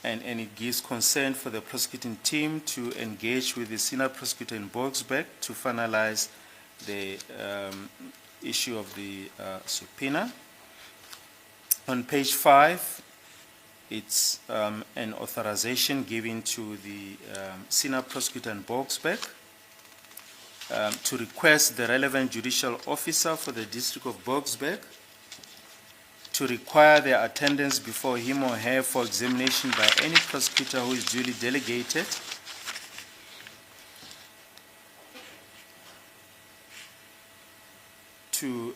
Speaker 2: And it gives consent for the prosecuting team to engage with the senior prosecutor in Boksburg to finalize the issue of the subpoena. On page 5, it's an authorization given to the senior prosecutor in Boksburg to request the relevant judicial officer for the District of Boksburg to require their attendance before him or her for examination by any prosecutor who is duly delegated to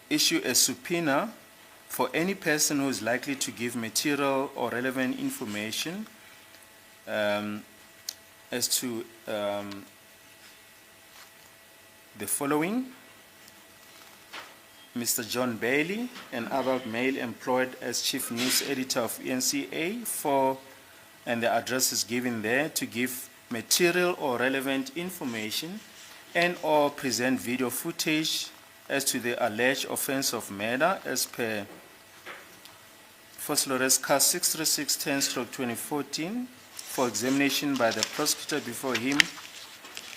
Speaker 2: issue a subpoena for any person who is likely to give material or relevant information as to the following. Mr. John Bailey, an adult male employed as chief news editor of ENCA for, and the address is given there, to give material or relevant information and or present video footage as to the alleged offense of murder as per Foslores Cast 63610/2014 for examination by the prosecutor before him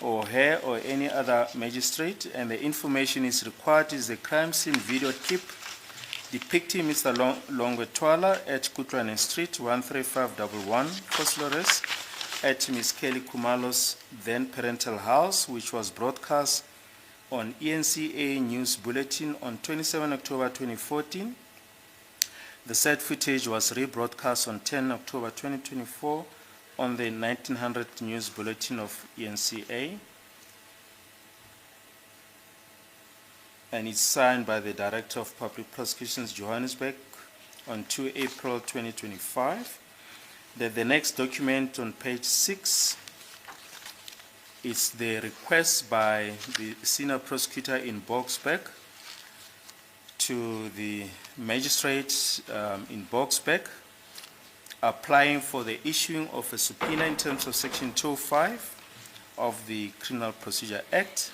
Speaker 2: or her or any other magistrate, and the information is required is the crime scene video clip depicting Mr. Longwetwala at Kutwane Street, 13511, Foslores, at Ms. Kelly Kumalo's then parental house, which was broadcast on ENCA News Bulletin on 27 October 2014. The said footage was rebroadcast on 10 October 2024 on the 1900 News Bulletin of ENCA, and it's signed by the Director of Public Prosecutions, Johannesburg, on 2 April 2025. The next document on page 6 is the request by the senior prosecutor in Boksburg to the magistrate in Boksburg, applying for the issuing of a subpoena in terms of Section 205 of the Criminal Procedure Act.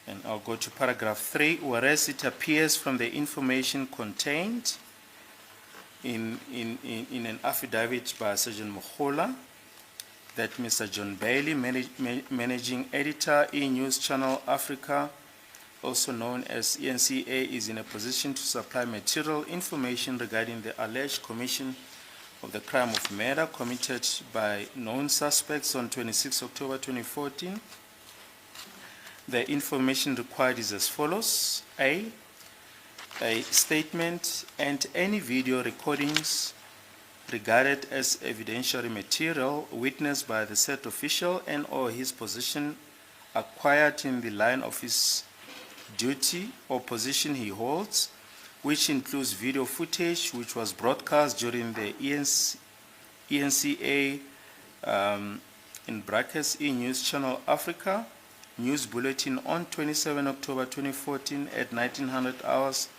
Speaker 2: And I'll go to paragraph 3. Whereas it appears from the information contained in an affidavit by Sergeant Mohola that Mr. John Bailey, Managing Editor, E-News Channel Africa, also known as ENCA, is in a position to supply material information regarding the alleged commission of the crime of murder committed by known suspects on 26 October 2014. The information required is as follows. A statement and any video recordings regarded as evidentiary material witnessed by the said official and or his position acquired in the line of his duty or position he holds, which includes video footage which was broadcast during the ENCA in brackets E-News Channel Africa News Bulletin on 27 October 2014 at 1900 hours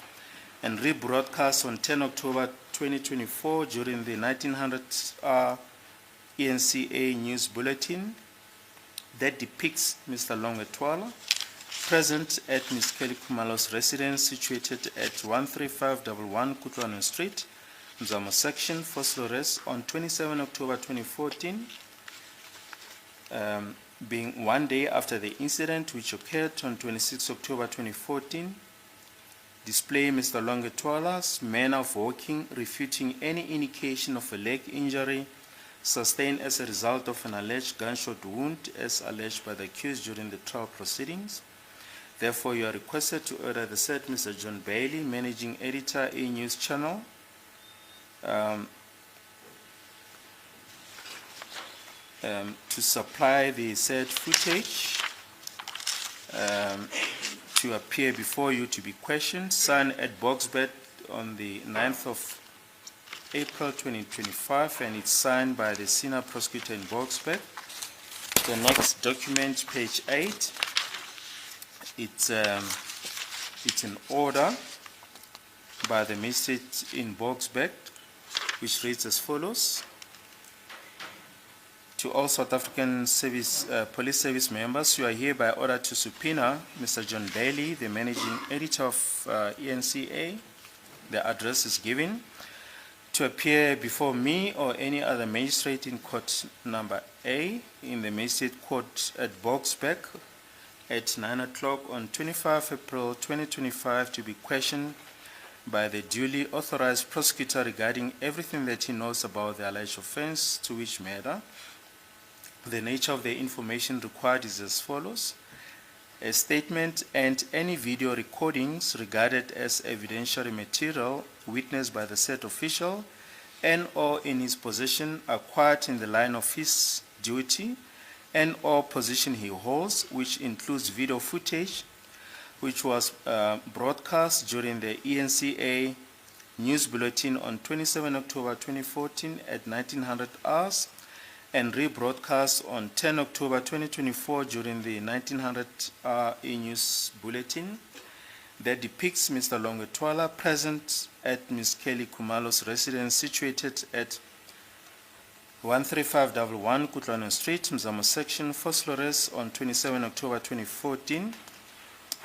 Speaker 2: and rebroadcast on 10 October 2024 during the 1900 ENCA News Bulletin that depicts Mr. Longwetwala present at Ms. Kelly Kumalo's residence situated at 13511 Kutwane Street, Mzamo Section, Foslores, on 27 October 2014, being 1 day after the incident which occurred on 26 October 2014, display Mr. Longwetwala's manner of walking, refuting any indication of a leg injury sustained as a result of an alleged gunshot wound as alleged by the accused during the trial proceedings. Therefore, you are requested to order the said Mr. John Bailey, Managing Editor, E-News Channel, to supply the said footage to appear before you to be questioned, signed at Boksburg on the 9th of April 2025, and it's signed by the senior prosecutor in Boksburg. The next document, page 8, it's an order by the magistrate in Boksburg, which reads as follows. To all South African police service members, you are hereby ordered to subpoena Mr. John Bailey, the Managing Editor of ENCA. The address is given, to appear before me or any other magistrate in court number A in the magistrate court at Boksburg at 9 o'clock on 25 April 2025 to be questioned by the duly authorized prosecutor regarding everything that he knows about the alleged offense to which murder. The nature of the information required is as follows. A statement and any video recordings regarded as evidentiary material witnessed by the said official and or in his possession acquired in the line of his duty and or position he holds, which includes video footage which was broadcast during the ENCA News Bulletin on 27 October 2014 at 1900 hours and rebroadcast on 10 October 2024 during the 1900 E-News Bulletin that depicts Mr. Longwetwala present at Ms. Kelly Kumalo's residence situated at 13511 Kutlano Street, Mzamo Section, Vosloorus on 27 October 2014,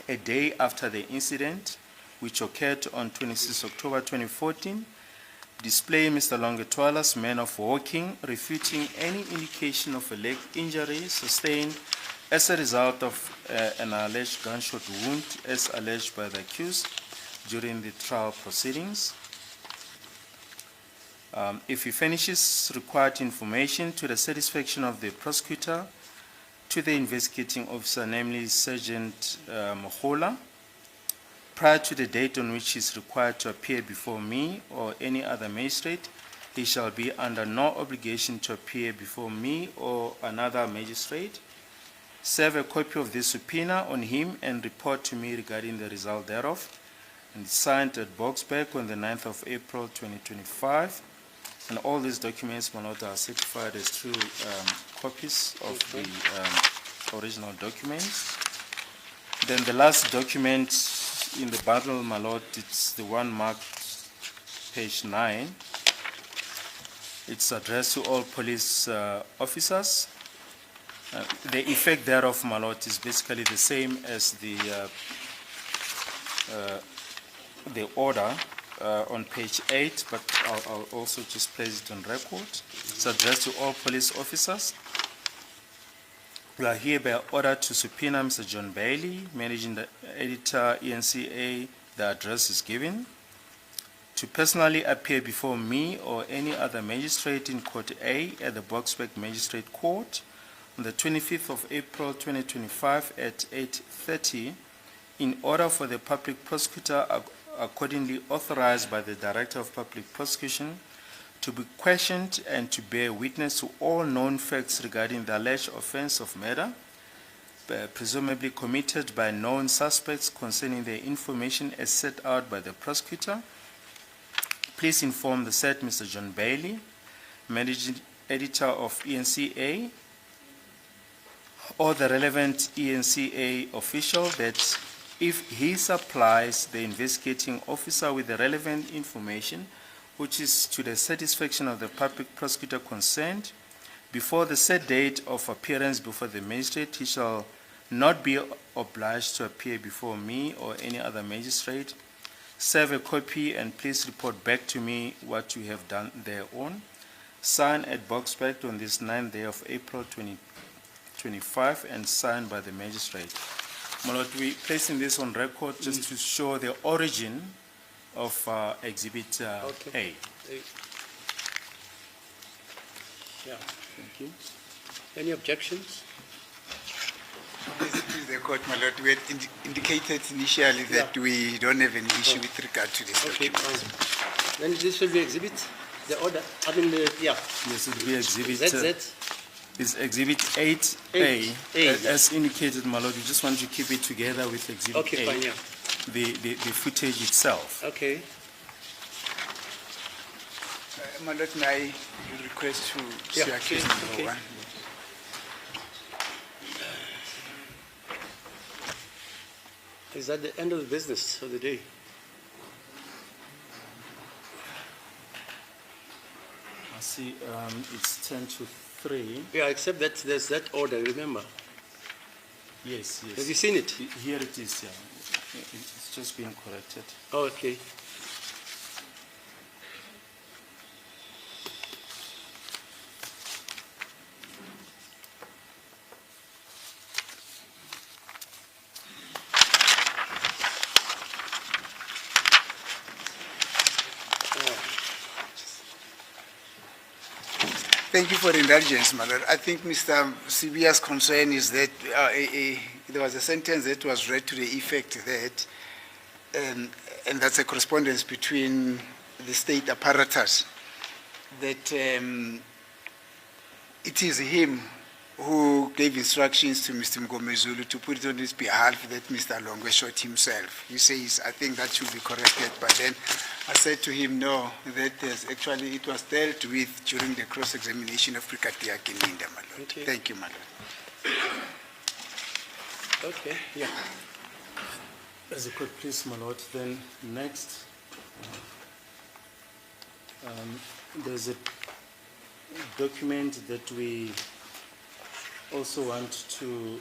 Speaker 2: a day after the incident, which occurred on 26 October 2014, display Mr. Longwetwala's manner of walking, refuting any indication of a leg injury sustained as a result of an alleged gunshot wound as alleged by the accused during the trial proceedings. If he furnishes required information to the satisfaction of the prosecutor, to the investigating officer, namely Sergeant Mohola, prior to the date on which he is required to appear before me or any other magistrate, he shall be under no obligation to appear before me or another magistrate. Serve a copy of this subpoena on him and report to me regarding the result thereof. And signed at Boksburg on the 9th of April 2025. And all these documents, my lord, are certified as true copies of the original documents. Then the last document in the bundle, my lord, it's the one marked page 9. It's addressed to all police officers. The effect thereof, my lord, is basically the same as the order on page 8, but I'll also just place it on record. It's addressed to all police officers. We are hereby ordered to subpoena Mr. John Bailey, Managing Editor, ENCA. The address is given. To personally appear before me or any other magistrate in Court A at the Boksburg Magistrate Court on the 25th of April 2025 at 8:30, in order for the public prosecutor accordingly authorized by the Director of Public Prosecution to be questioned and to bear witness to all known facts regarding the alleged offense of murder, presumably committed by known suspects concerning the information as set out by the prosecutor. Please inform the said Mr. John Bailey, Managing Editor of ENCA, or the relevant ENCA official that if he supplies the investigating officer with the relevant information, which is to the satisfaction of the public prosecutor concerned, before the set date of appearance before the magistrate, he shall not be obliged to appear before me or any other magistrate. Serve a copy and please report back to me what you have done thereon. Signed at Boksburg on this 9th day of April 2025 and signed by the magistrate. My lord, we placing this on record just to show the origin of Exhibit A.
Speaker 1: Yeah, thank you. Any objections?
Speaker 7: Please, the court, my lord, we had indicated initially that we don't have an issue with regard to this
Speaker 1: Okay,
Speaker 7: document.
Speaker 1: then this will be exhibit, the order, I mean, yeah.
Speaker 2: Yes, it will be Exhibit
Speaker 1: ZZ.
Speaker 2: Is Exhibit 8A. As indicated, my lord, we just want to keep it together with Exhibit
Speaker 1: Okay,
Speaker 2: A.
Speaker 1: fine, yeah.
Speaker 2: The footage itself.
Speaker 1: Okay.
Speaker 7: My lord, may I request to see
Speaker 1: Yeah,
Speaker 7: accused
Speaker 1: okay,
Speaker 7: number
Speaker 1: okay.
Speaker 7: 1?
Speaker 1: Is that the end of the business for the day?
Speaker 2: I see it's 10 to 3.
Speaker 1: Yeah, except that there's that order, remember?
Speaker 2: Yes, yes.
Speaker 1: Have you seen it?
Speaker 2: Here it is, yeah. It's just being corrected.
Speaker 1: Oh, okay.
Speaker 7: Thank you for the indulgence, my lord. I think Mr. Sibia's concern is that there was a sentence that was read to the effect that, and that's a correspondence between the state apparatus, that it is him who gave instructions to Mr. Mgomezulu to put it on his behalf that Mr. Longwe shot himself. He says, I think that should be corrected, but then I said to him, no, that actually it was dealt with during the cross-examination of Brigadier Kininda, my lord.
Speaker 1: Okay.
Speaker 7: Thank you, my lord.
Speaker 1: Okay, yeah.
Speaker 11: As you could please, my lord, then next, there's a document that we also want to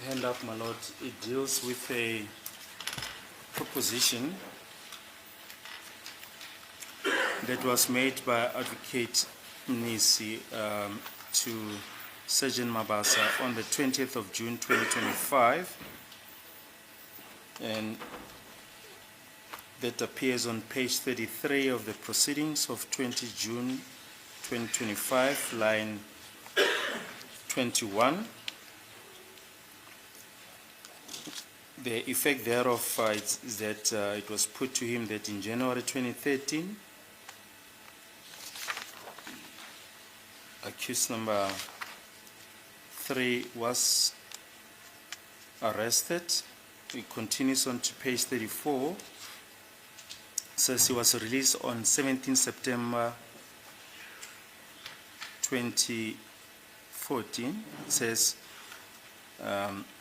Speaker 11: hand up, my lord. It deals with a proposition that was made by Advocate Nisi to Sergeant Mabasa on the 20th of June 2025, and that appears on page 33 of the proceedings of 20 June 2025, line 21. The effect thereof is that it was put to him that in January 2013, accused number 3 was arrested. It continues on to page 34. Says he was released on 17 September 2014. It says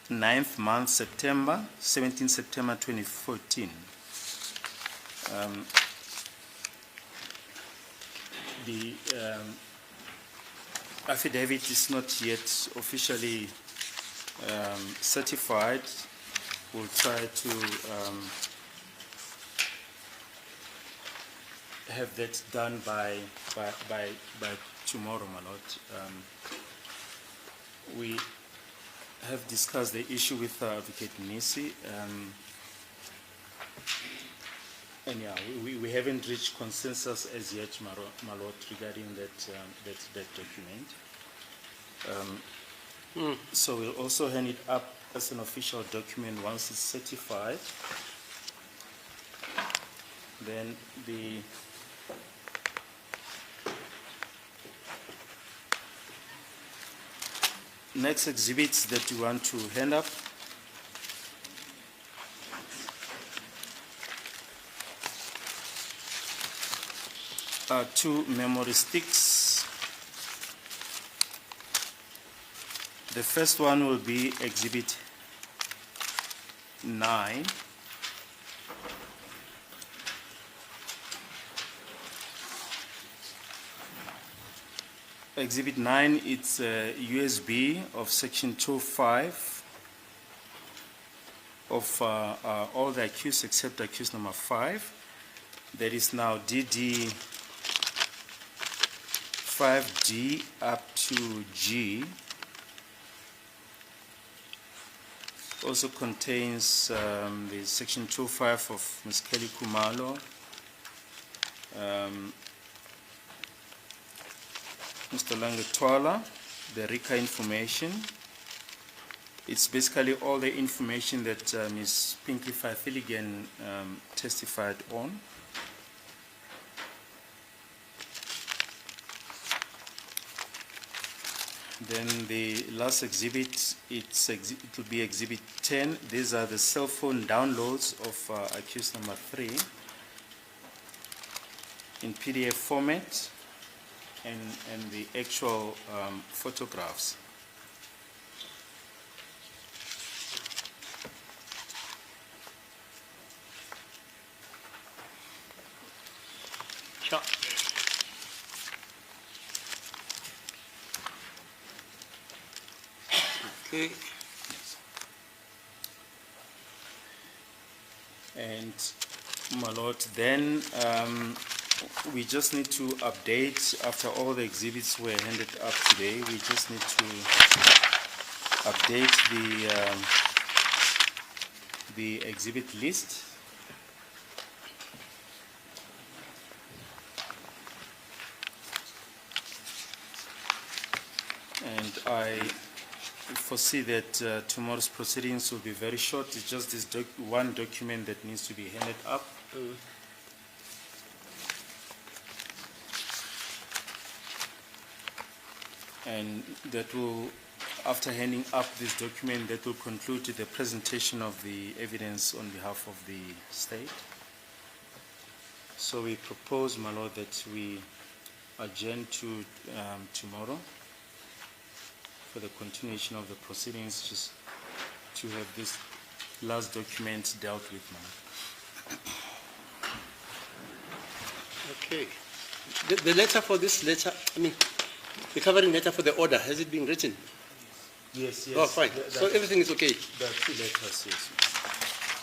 Speaker 11: 9th month September, 17 September 2014. The affidavit is not yet officially certified. We'll try to have that done by tomorrow, my lord. We have discussed the issue with Advocate Nisi, and yeah, we haven't reached consensus as yet, my lord, regarding that document. So we'll also hand it up as an official document once it's certified. Then the next exhibits that we want to hand up are 2 memory sticks. The first one will be Exhibit 9. Exhibit 9, it's a USB of section 205 of all the accused except accused number 5. That is now DD 5D up to G. Also contains the section 205 of Ms. Kelly Kumalo, Mr. Langetwala, the RICA information. It's basically all the information that Ms. Pinkley Fathiligan testified on. Then the last exhibit, it will be Exhibit 10. These are the cell phone downloads of accused number 3 in PDF format, and the actual photographs.
Speaker 1: Sure. Okay.
Speaker 11: And my lord, then we just need to update, after all the exhibits were handed up today, we just need to update the exhibit list. And I foresee that tomorrow's proceedings will be very short. It's just this one document that needs to be handed up. And that will, after handing up this document, that will conclude the presentation of the evidence on behalf of the state. So we propose, my lord, that we adjourn to tomorrow for the continuation of the proceedings, just to have this last document dealt with, my lord.
Speaker 1: Okay. The letter for this letter, the covering letter for the order, has it been written?
Speaker 11: Yes, yes.
Speaker 1: Oh, fine. So everything is okay?
Speaker 11: There are 2 letters, yes.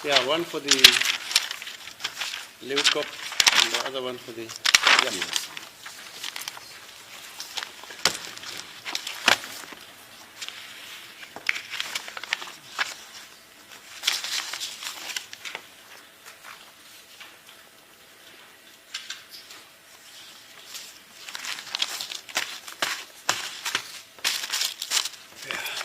Speaker 1: Yeah, one for the Leeuwkop and the other one for the... Yeah.
Speaker 11: Yes.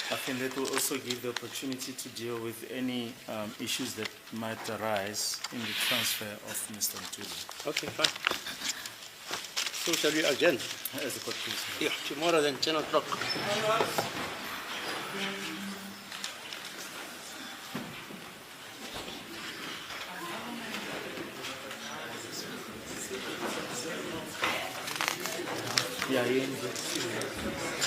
Speaker 11: I think that will also give the opportunity to deal with any issues that might arise in the transfer of Mr. Mtuli.
Speaker 1: Okay, fine. So shall we adjourn?
Speaker 11: As a court, please.
Speaker 1: Yeah, tomorrow then, 10 o'clock.
Speaker 11: Yeah, yeah.